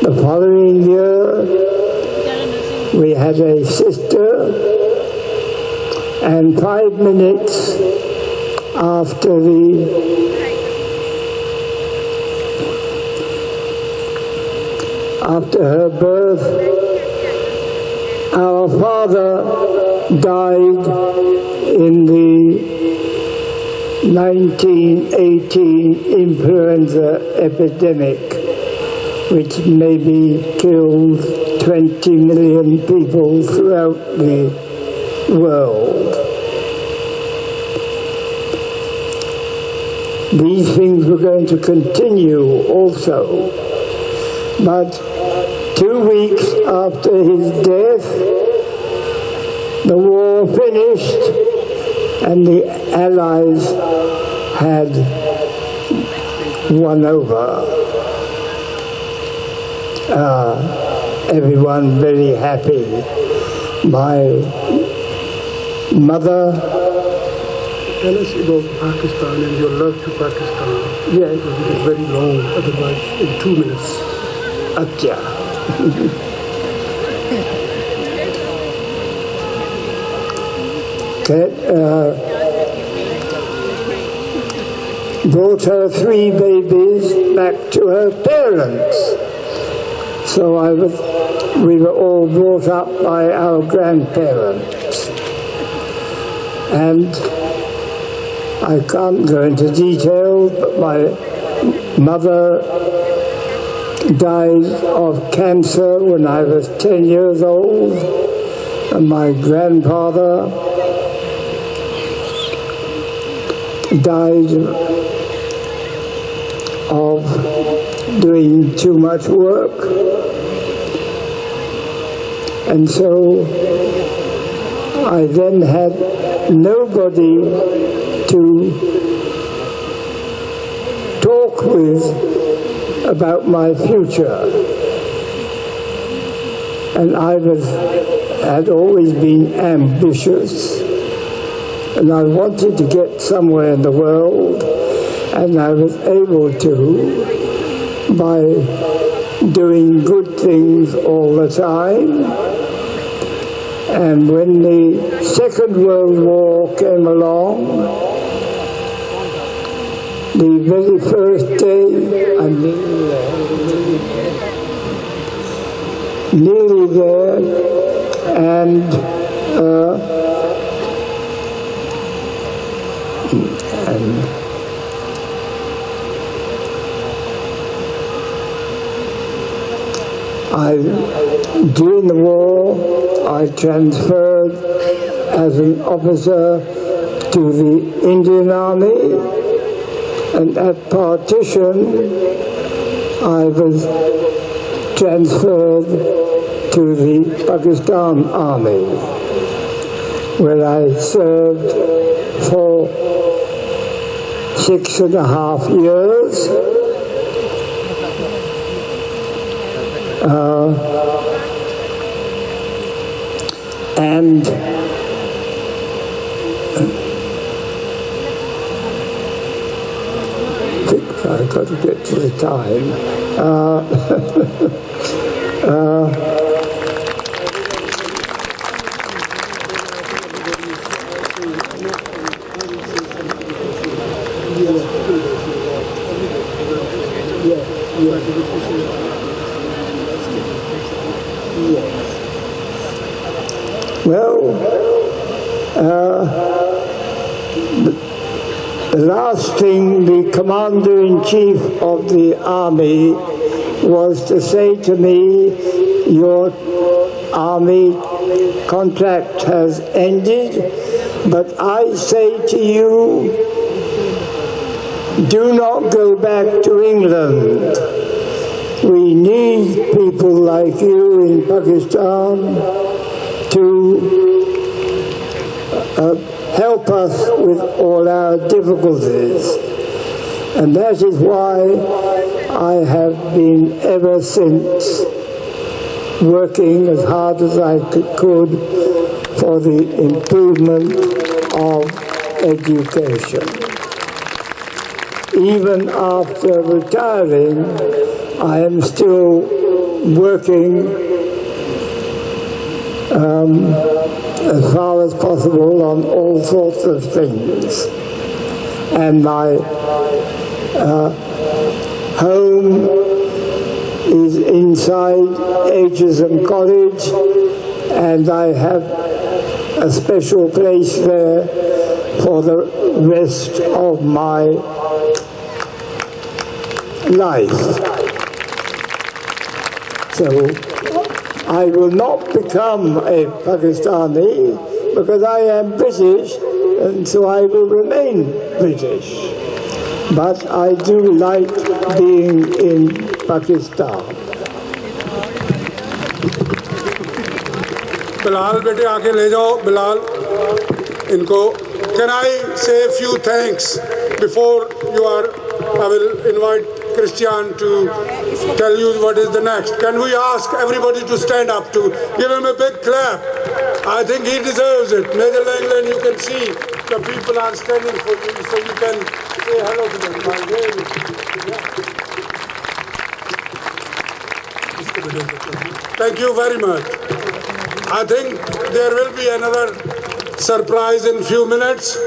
The following year, we had a sister, and 5 minutes after her birth, our father died in the 1918 influenza epidemic, which maybe killed 20 million people throughout the world. These things were going to continue also, but 2 weeks after his death, the war finished and the Allies had won over. Everyone very happy. My mother. Tell us about Pakistan and your love to Pakistan. Yeah, it was very long, otherwise in 2 minutes. Acha. Brought her 3 babies back to her parents. So we were all brought up by our grandparents. And I can't go into detail, but my mother died of cancer when I was 10 years old, and my grandfather died of doing too much work. And so I then had nobody to talk with about my future. And I had always been ambitious, and I wanted to get somewhere in the world, and I was able to by doing good things all the time. And when the Second World War came along, the very first day, I'm nearly there, and during the war, I transferred as an officer to the Indian Army, and at partition, I was transferred to the Pakistan Army, where I served for 6.5 years. And I've got to get to the time. Well, the last thing the Commander-in-Chief of the Army was to say to me, your Army contract has ended, but I say to you, do not go back to England. We need people like you in Pakistan to help us with all our difficulties. And that is why I have been ever since working as hard as I could for the improvement of education. Even after retiring, I am still working as far as possible on all sorts of things. And my home is inside Aitchison College, and I have a special place there for the rest of my life. So I will not become a Pakistani because I am British, and so I will remain British. But I do like being in Pakistan. Bilal, bete aake le jao, Bilal, inko. Can I say a few thanks before you are, I will invite Kristane to tell you what is the next. Can we ask everybody to stand up to give him a big clap? I think he deserves it. Major Langland, you can see the people are standing for you, so you can say hello to them. Thank you very much. I think there will be another surprise in few minutes,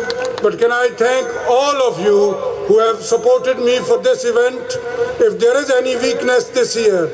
but can I thank all of you who have supported me for this event. If there is any weakness this year,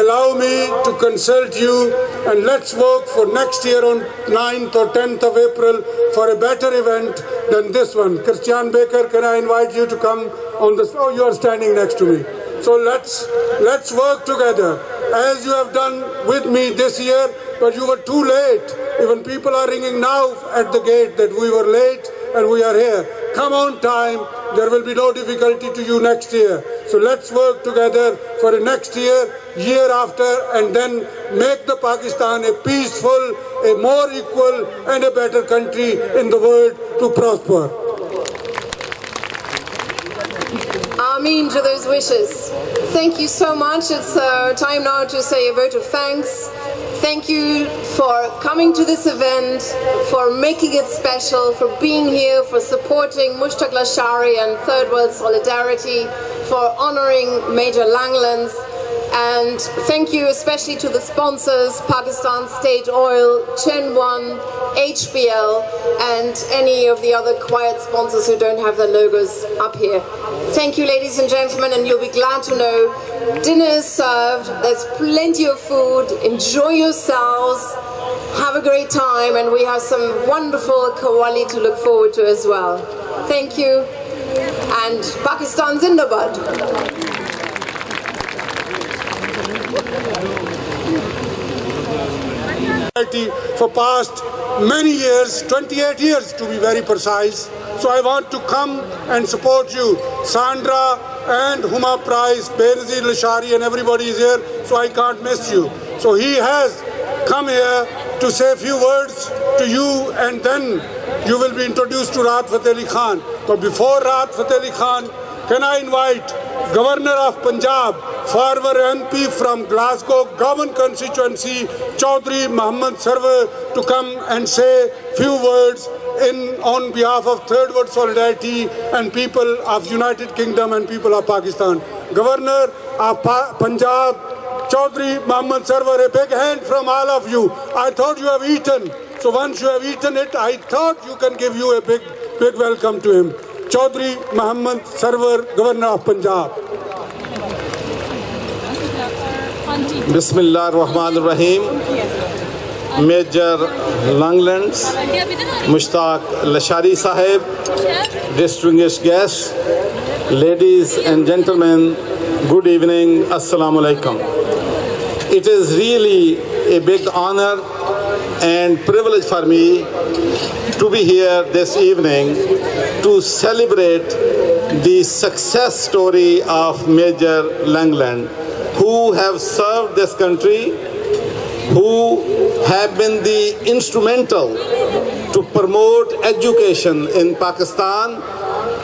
allow me to consult you, and let's work for next year on 9th or 10th of April for a better event than this one. Kristane Baker, can I invite you to come on this? Oh, you are standing next to me. So let's work together as you have done with me this year, but you were too late. Even people are ringing now at the gate that we were late and we are here. Come on time. There will be no difficulty to you next year. So let's work together for the next year, year after, and then make the Pakistan a peaceful, a more equal and a better country in the world to prosper. Ameen to those wishes. Thank you so much. It's time now to say a vote of thanks. Thank you for coming to this event, for making it special, for being here, for supporting Mushtaq Lasharie and Third World Solidarity, for honoring Major Langlands. And thank you especially to the sponsors, Pakistan State Oil, Chenwan, HBL, and any of the other quiet sponsors who don't have their logos up here. Thank you, ladies and gentlemen, and you'll be glad to know dinner is served. There's plenty of food. Enjoy yourselves. Have a great time, and we have some wonderful qawwali to look forward to as well. Thank you, and Pakistan Zindabad. For past many years, 28 years to be very precise. So I want to come and support you. Saundra and Huma Prize, Beralvi, Lasharie, and everybody is here, so I can't miss you. So he has come here to say a few words to you, and then you will be introduced to Rahat Fateh Ali Khan. But before Rahat Fateh Ali Khan, can I invite Governor of Punjab, former MP from Glasgow Govan constituency, Chaudhry Mohammad Sarwar, to come and say few words on behalf of Third World Solidarity and people of United Kingdom and people of Pakistan. Governor of Punjab, Chaudhry Mohammad Sarwar, a big hand from all of you. I thought you have eaten, so once you have eaten it, I thought you can give you a big welcome to him. Chaudhry Mohammad Sarwar, Governor of Punjab. Bismillah ar-Rahman ar-Rahim. Major Langlands, Mushtaq Lasharie Sahib, distinguished guests, ladies and gentlemen, good evening, Assalamu alaikum. It is really a big honor and privilege for me to be here this evening to celebrate the success story of Major Langland, who have served this country, who have been the instrumental to promote education in Pakistan.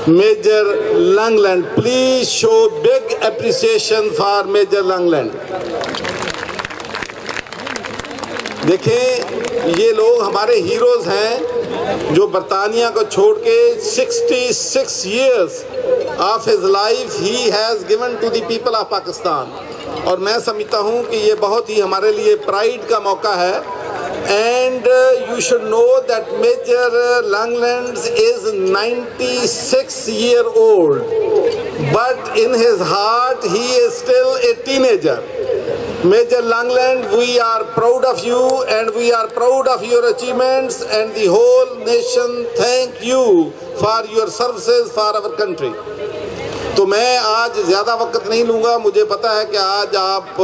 Major Langland, please show big appreciation for Major Langland. देखें, ये लोग हमारे heroes हैं जो बरतानिया को छोड़ के 66 years of his life he has given to the people of Pakistan. और मैं समझता हूँ कि ये बहुत ही हमारे लिए प्राइड का मौका है. And you should know that Major Langlands is 96-year-old, but in his heart he is still a teenager. Major Langland, we are proud of you and we are proud of your achievements, and the whole nation thank you for your services for our country. तो मैं आज ज़्यादा वक्त नहीं लूँगा, मुझे पता है कि आज आप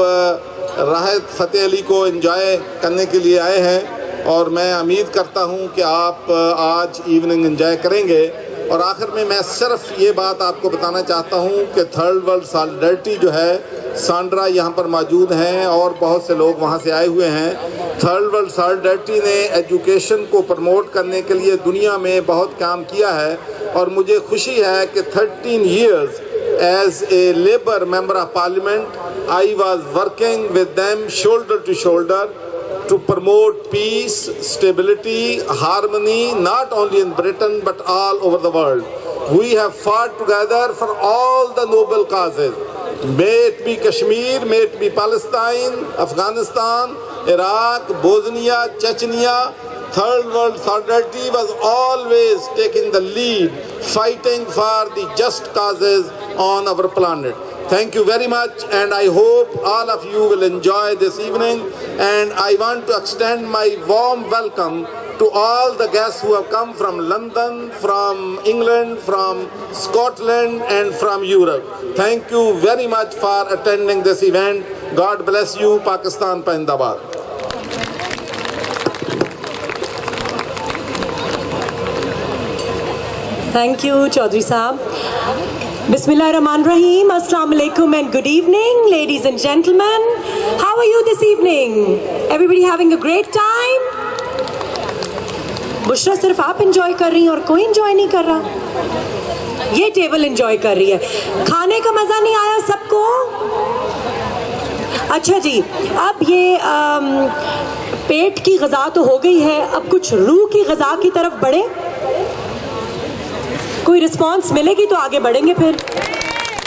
राहत फ़तेह अली को एंजॉय करने के लिए आए हैं और मैं उम्मीद करता हूँ कि आप आज इवनिंग एंजॉय करेंगे। और आखिर में मैं सिर्फ ये बात आपको बताना चाहता हूँ कि थर्ड वर्ल्ड सॉलिडारिटी जो है, सांड्रा यहाँ पर मौजूद हैं और बहुत से लोग वहाँ से आए हुए हैं। थर्ड वर्ल्ड सॉलिडारिटी ने एजुकेशन को प्रमोट करने के लिए दुनिया में बहुत काम किया है और मुझे खुशी है कि 13 years as a Labour Member of Parliament, I was working with them shoulder to shoulder to promote peace, stability, harmony, not only in Britain but all over the world. We have fought together for all the noble causes. May it be Kashmir, may it be Palestine, Afghanistan, Iraq, Bosnia, Chechnya. Third World Solidarity was always taking the lead, fighting for the just causes on our planet. Thank you very much, and I hope all of you will enjoy this evening. And I want to extend my warm welcome to all the guests who have come from London, from England, from Scotland, and from Europe. Thank you very much for attending this event. God bless you. Pakistan Zindabad. Thank you, Chaudhry Saab. Bismillahirrahmanirrahim. Assalamu alaikum and good evening, ladies and gentlemen. How are you this evening? Everybody having a great time? Bushra सिर्फ आप enjoy कर रही हैं और कोई enjoy नहीं कर रहा? ये टेबल enjoy कर रही है। खाने का मज़ा नहीं आया सबको? अच्छा जी, अब ये पेट की ग़ज़ा तो हो गई है, अब कुछ रूह की ग़ज़ा की तरफ बढ़े। कोई रिस्पांस मिलेगी तो आगे बढ़ेंगे फिर।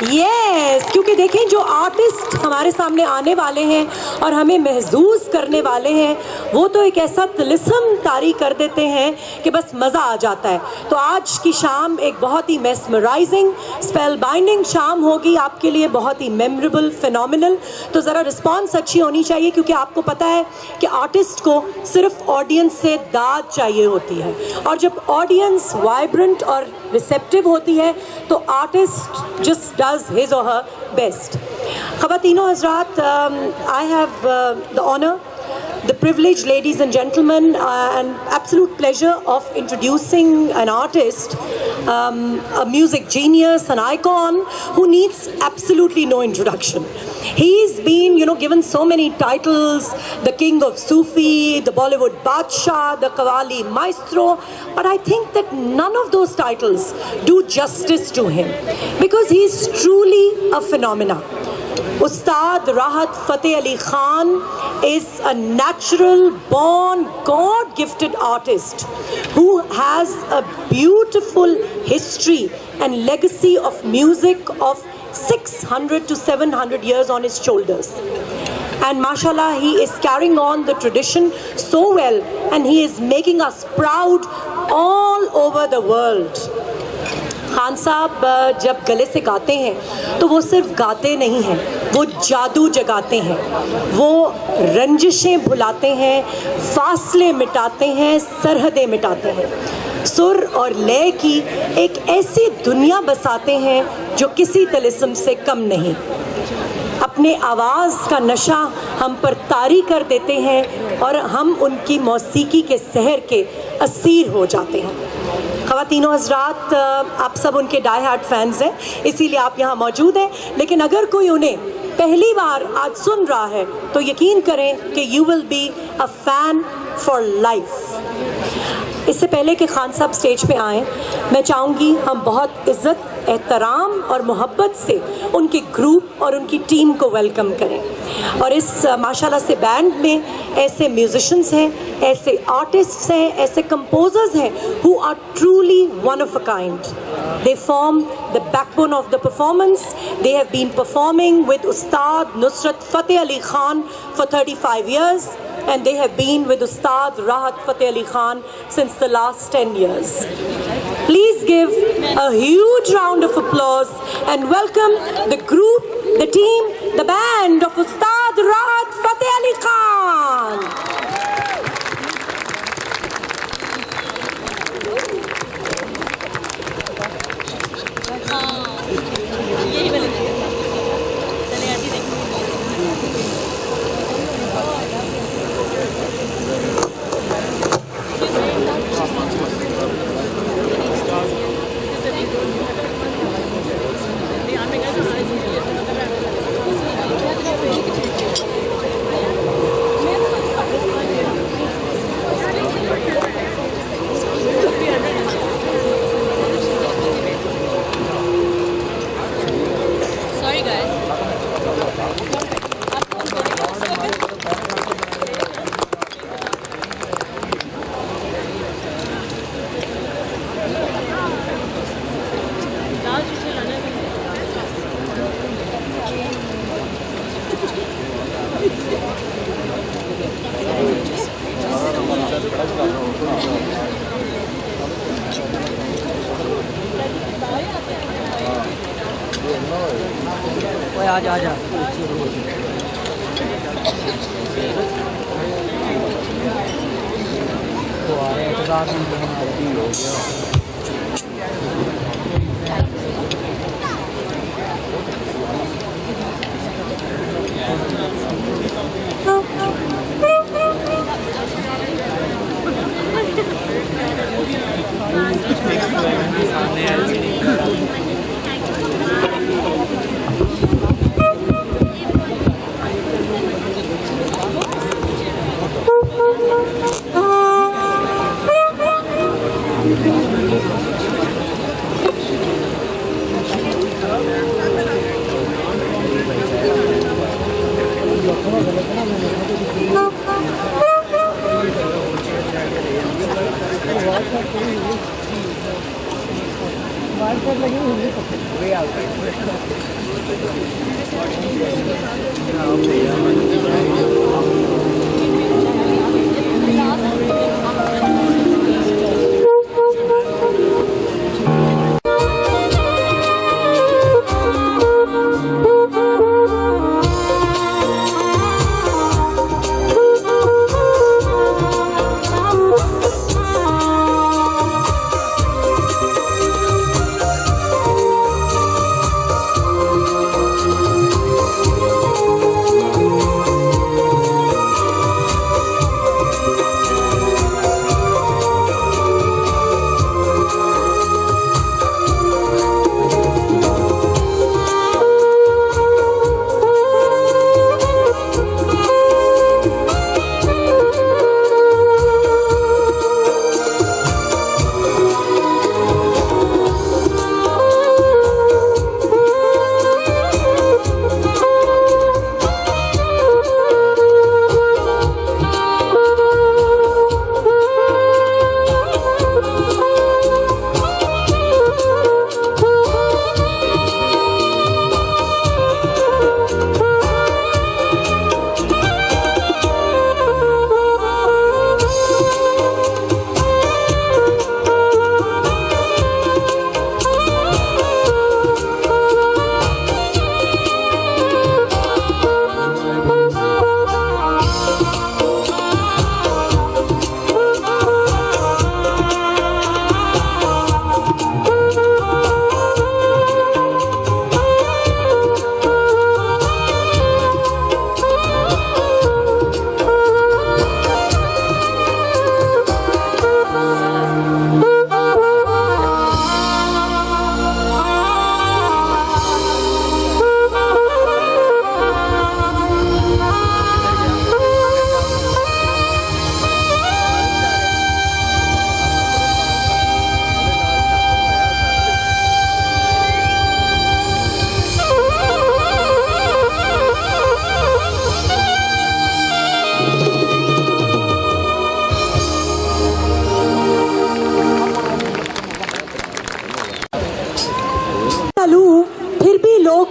यस, क्योंकि देखें जो आर्टिस्ट हमारे सामने आने वाले हैं और हमें महसूस करने वाले हैं, वो तो एक ऐसा तिलिस्म तारी कर देते हैं कि बस मज़ा आ जाता है। तो आज की शाम एक बहुत ही मेस्मराइजिंग, स्पेल बाइंडिंग शाम होगी आपके लिए, बहुत ही मेमोरेबल, फिनोमिनल। तो ज़रा रिस्पांस अच्छी होनी चाहिए, क्योंकि आपको पता है कि आर्टिस्ट को सिर्फ ऑडियंस से दाद चाहिए होती है, और जब ऑडियंस वाइब्रेंट और रिसेप्टिव होती है तो artist just does his or her best. Khawateen-o Hazrat, I have the honor, the privilege, ladies and gentlemen, and absolute pleasure of introducing an artist, a music genius, an icon who needs absolutely no introduction. He's been, given so many titles: the King of Sufi, the Bollywood Badshah, the Qawwali Maestro. But I think that none of those titles do justice to him, because he's truly a phenomenon. Ustad Rahat Fateh Ali Khan is a natural born, God-gifted artist who has a beautiful history and legacy of music of 600 to 700 years on his shoulders. And mashallah, he is carrying on the tradition so well, and he is making us proud all over the world. Khan साहब जब गले से गाते हैं तो वो सिर्फ गाते नहीं हैं, वो जादू जगाते हैं, वो रंजिशें भुलाते हैं, फासले मिटाते हैं, सरहदें मिटाते हैं, सुर और लय की एक ऐसी दुनिया बसाते हैं जो किसी तिलिस्म से कम नहीं। अपने आवाज़ का नशा हम पर तारी कर देते हैं और हम उनकी मौसीकी के सहर के असीर हो जाते हैं। ख़वातीनो हज़रात, आप सब उनके डाई हार्ट फैंस हैं, इसीलिए आप यहाँ मौजूद हैं। लेकिन अगर कोई उन्हें पहली बार आज सुन रहा है तो यकीन करें कि you will be a fan for life. इससे पहले कि खान साहब स्टेज पे आएँ, मैं चाहूँगी हम बहुत इज़्ज़त, एहतराम और मोहब्बत से उनके ग्रुप और उनकी टीम को वेलकम करें। और इस माशाल्लाह से बैंड में ऐसे म्यूजिशियंस हैं, ऐसे आर्टिस्ट्स हैं, ऐसे कंपोजर्स हैं who are truly one of a kind. They form the backbone of the performance. They have been performing with Ustad Nusrat Fateh Ali Khan for 35 years, and they have been with Ustad Rahat Fateh Ali Khan since the last 10 years. Please give a huge round of applause and welcome the group, the team, the band of Ustad उस्ताद राहत फतेह अली खान।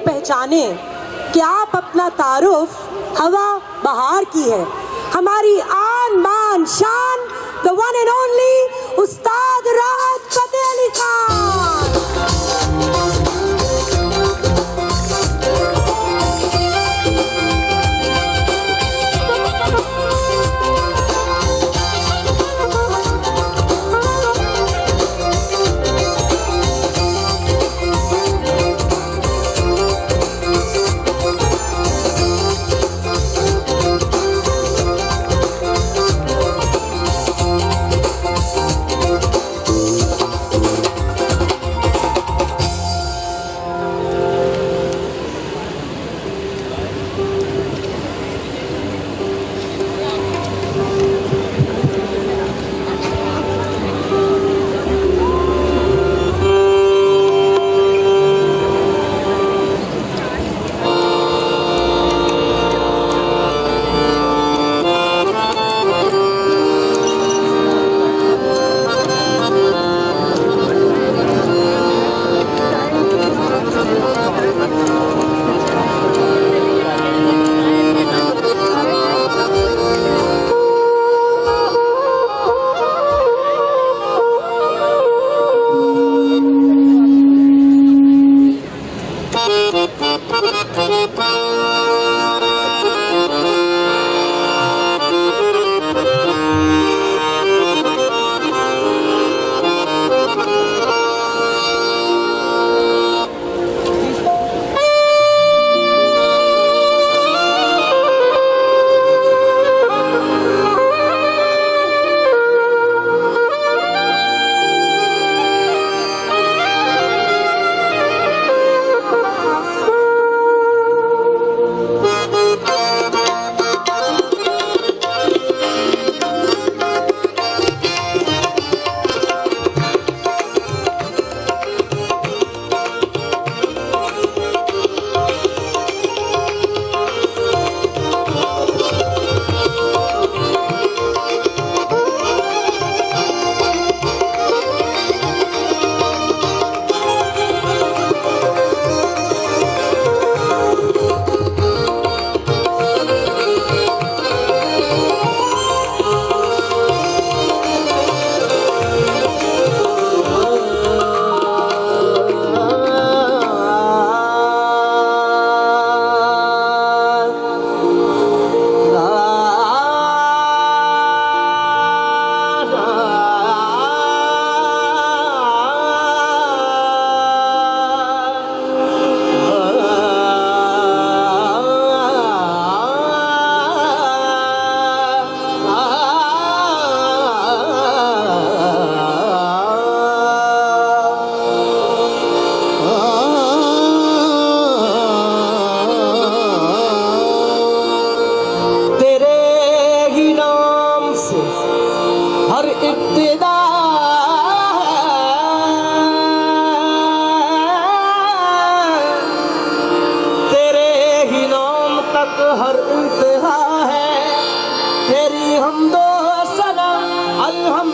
पहचाने कि आप अपना तारुफ हवा बहार की है। हमारी आन मान शान द वन एंड ओनली उस्ताद राहत फतेह अली खान।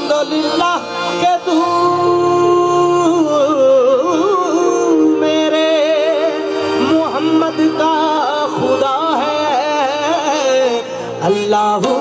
अल्हम्दुलिल्लाह के तू मेरे मोहम्मद का खुदा है। अल्लाहू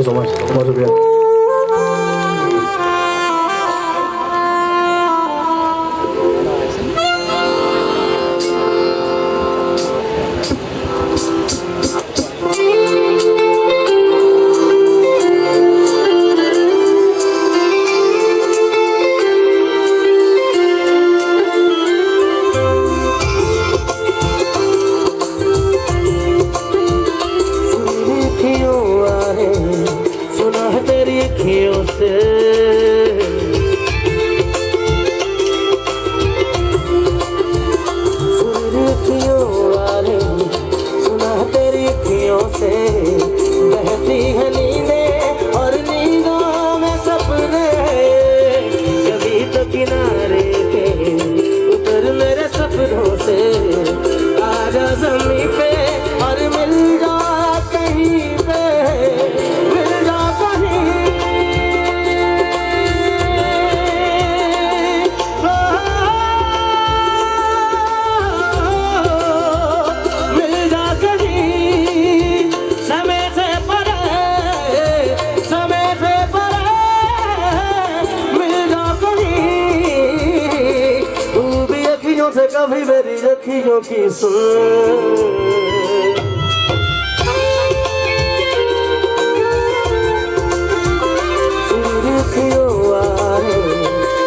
सो मच, बहुत शुक्रिया। कभी मेरी अखियों की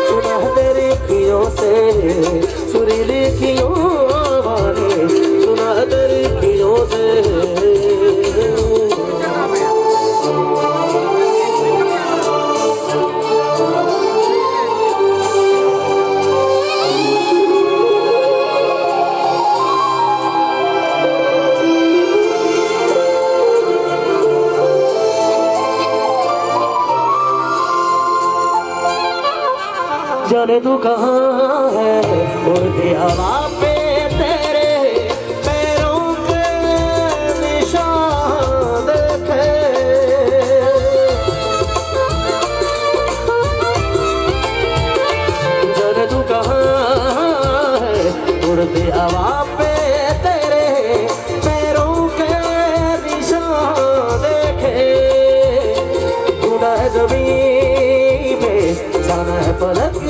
सुना तेरी अखियों से सुरीली अखियों वाले सुना तेरी अखियों से जाने तू कहाँ है उड़ती हवा पे तेरे पैरों के निशान देखे जाने तू कहाँ है उड़ती हवा पे तेरे पैरों के निशान देखे तूने जमीन में जाना है पलक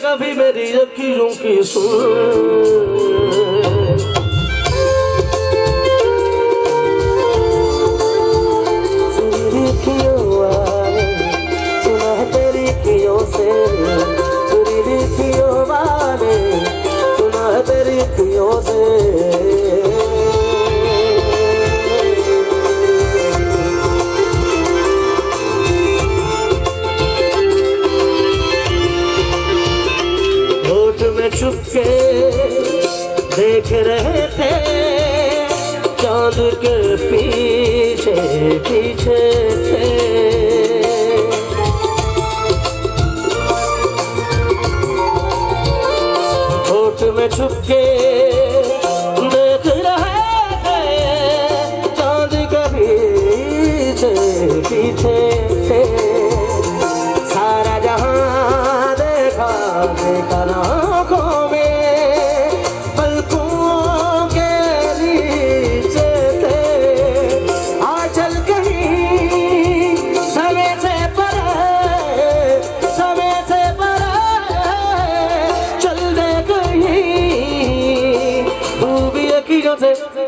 कभी मेरी अखियों की सुरीली अखियों वाले सुना तेरी अखियों से सुरीली अखियों वाले सुना तेरी अखियों से चुपके देख रहे थे चांद के पीछे पीछे थे होठ में चुपके देख रहे थे चांद के पीछे पीछे थे सारा जहां देखा देखा ना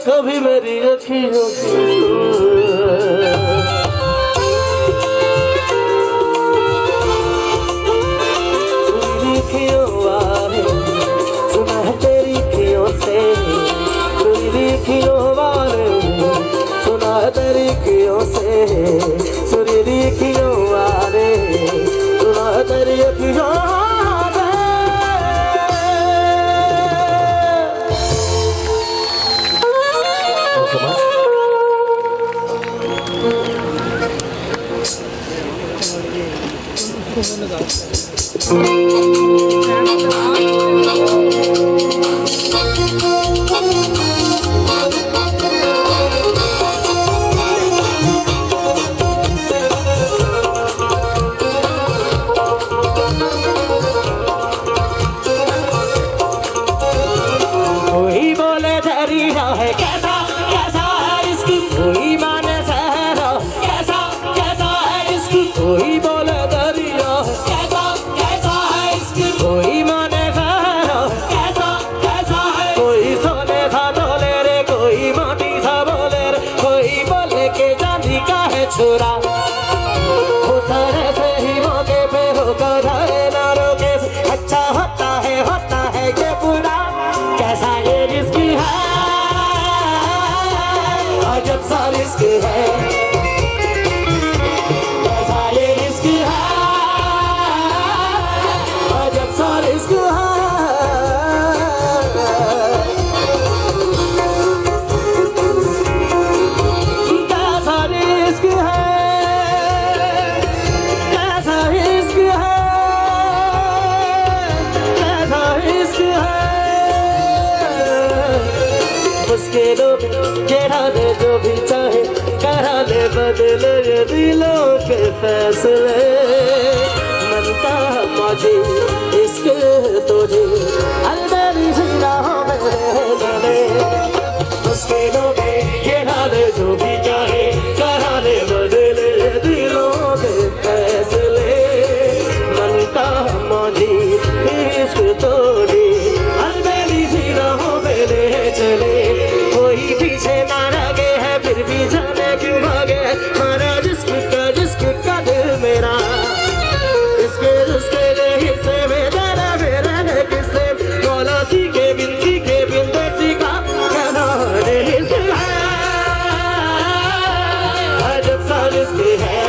कभी मेरी अखियों की सुरीली अखियों वाले सुना तेरी अखियों से सुरीली अखियों वाले सुना तेरी अखियों से सुरीली अखियों वाले सुना तेरी अखियों इसके दो गिरा दे जो भी चाहे करा दे बदले ये दिलों के फैसले मनता मौजी इसके तुझे अलबेरी जीना हो मेरे गले उसके दो गिरा दे जो भी चाहे करा दे बदले ये दिलों के फैसले मनता मौजी इश्क तोड़ी अलबेरी जीना हो मेरे चले कोई पीछे ना लगे है फिर भी जाने क्यों भागे मारा जिसका दिल मेरा इसके हिस्से में तेरा मेरा है किससे मौला सीखे बिन देखा कहना रिस्क है अजब सा रिस्क है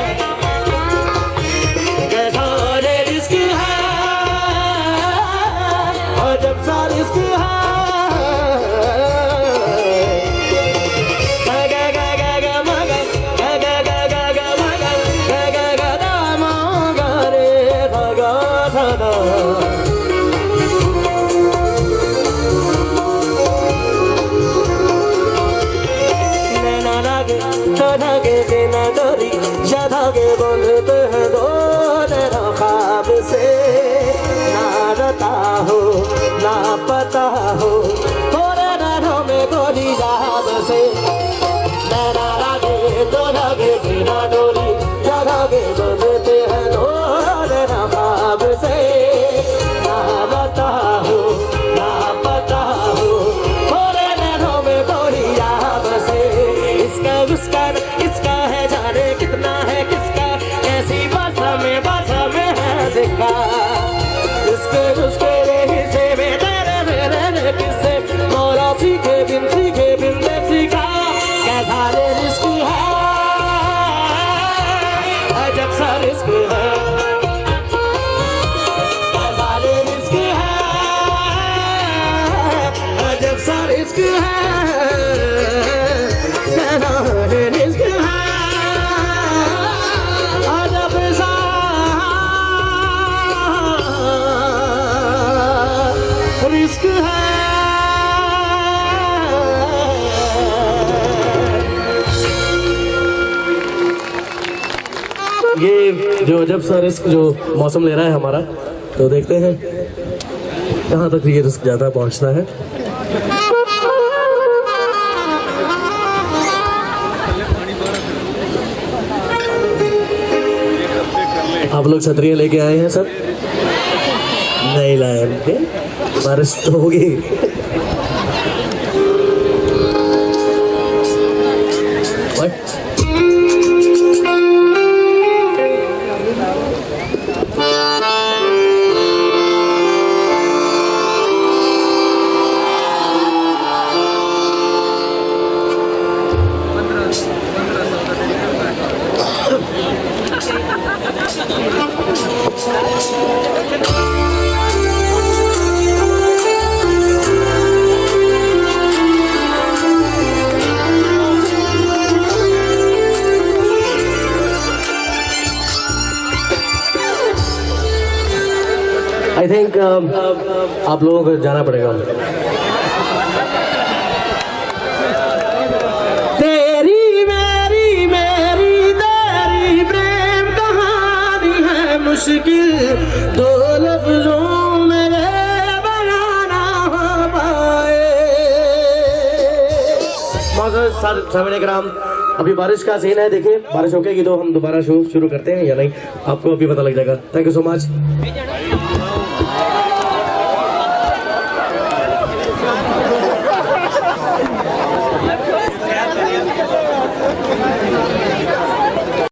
कैसा रिस्क है अजब सा रिस्क है धागे बिना डोरी या धागे बंधते हैं दो नैना ख्वाब से ना रता हो ना पता हो थोड़े नैनों में गोली याद से नैना लागे दो धागे बिना डोरी या धागे बंधते हैं दो नैना ख्वाब से ना रता हो ना पता हो थोड़े नैनों में गोली याद से इसका है जाने कितना है किसका ऐसी भाषा में है जिक्का उसके हिस्से में तेरे मेरे किससे मौला सीखे बिन दे सीखा कैसा रिस्क है अजब सा रिस्क है कैसा रिस्क है अजब सा रिस्क है ये जो अजब सा रिस्क जो मौसम ले रहा है हमारा तो देखते हैं कहाँ तक ये रिस्क ज़्यादा पहुँचता है। आप लोग छतरियाँ लेके आए हैं सब? नहीं लाए उनके बारिश तो होगी। आई थिंक आप लोगों को जाना पड़ेगा। तेरी मेरी तेरी प्रेम कहानी है मुश्किल दो लफ्जों में बनाना हो पाए। मौजूद सामने कराम अभी बारिश का सीन है, देखिए बारिश होगी तो हम दोबारा शो शुरू करते हैं या नहीं आपको अभी पता लग जाएगा। Thank you so much.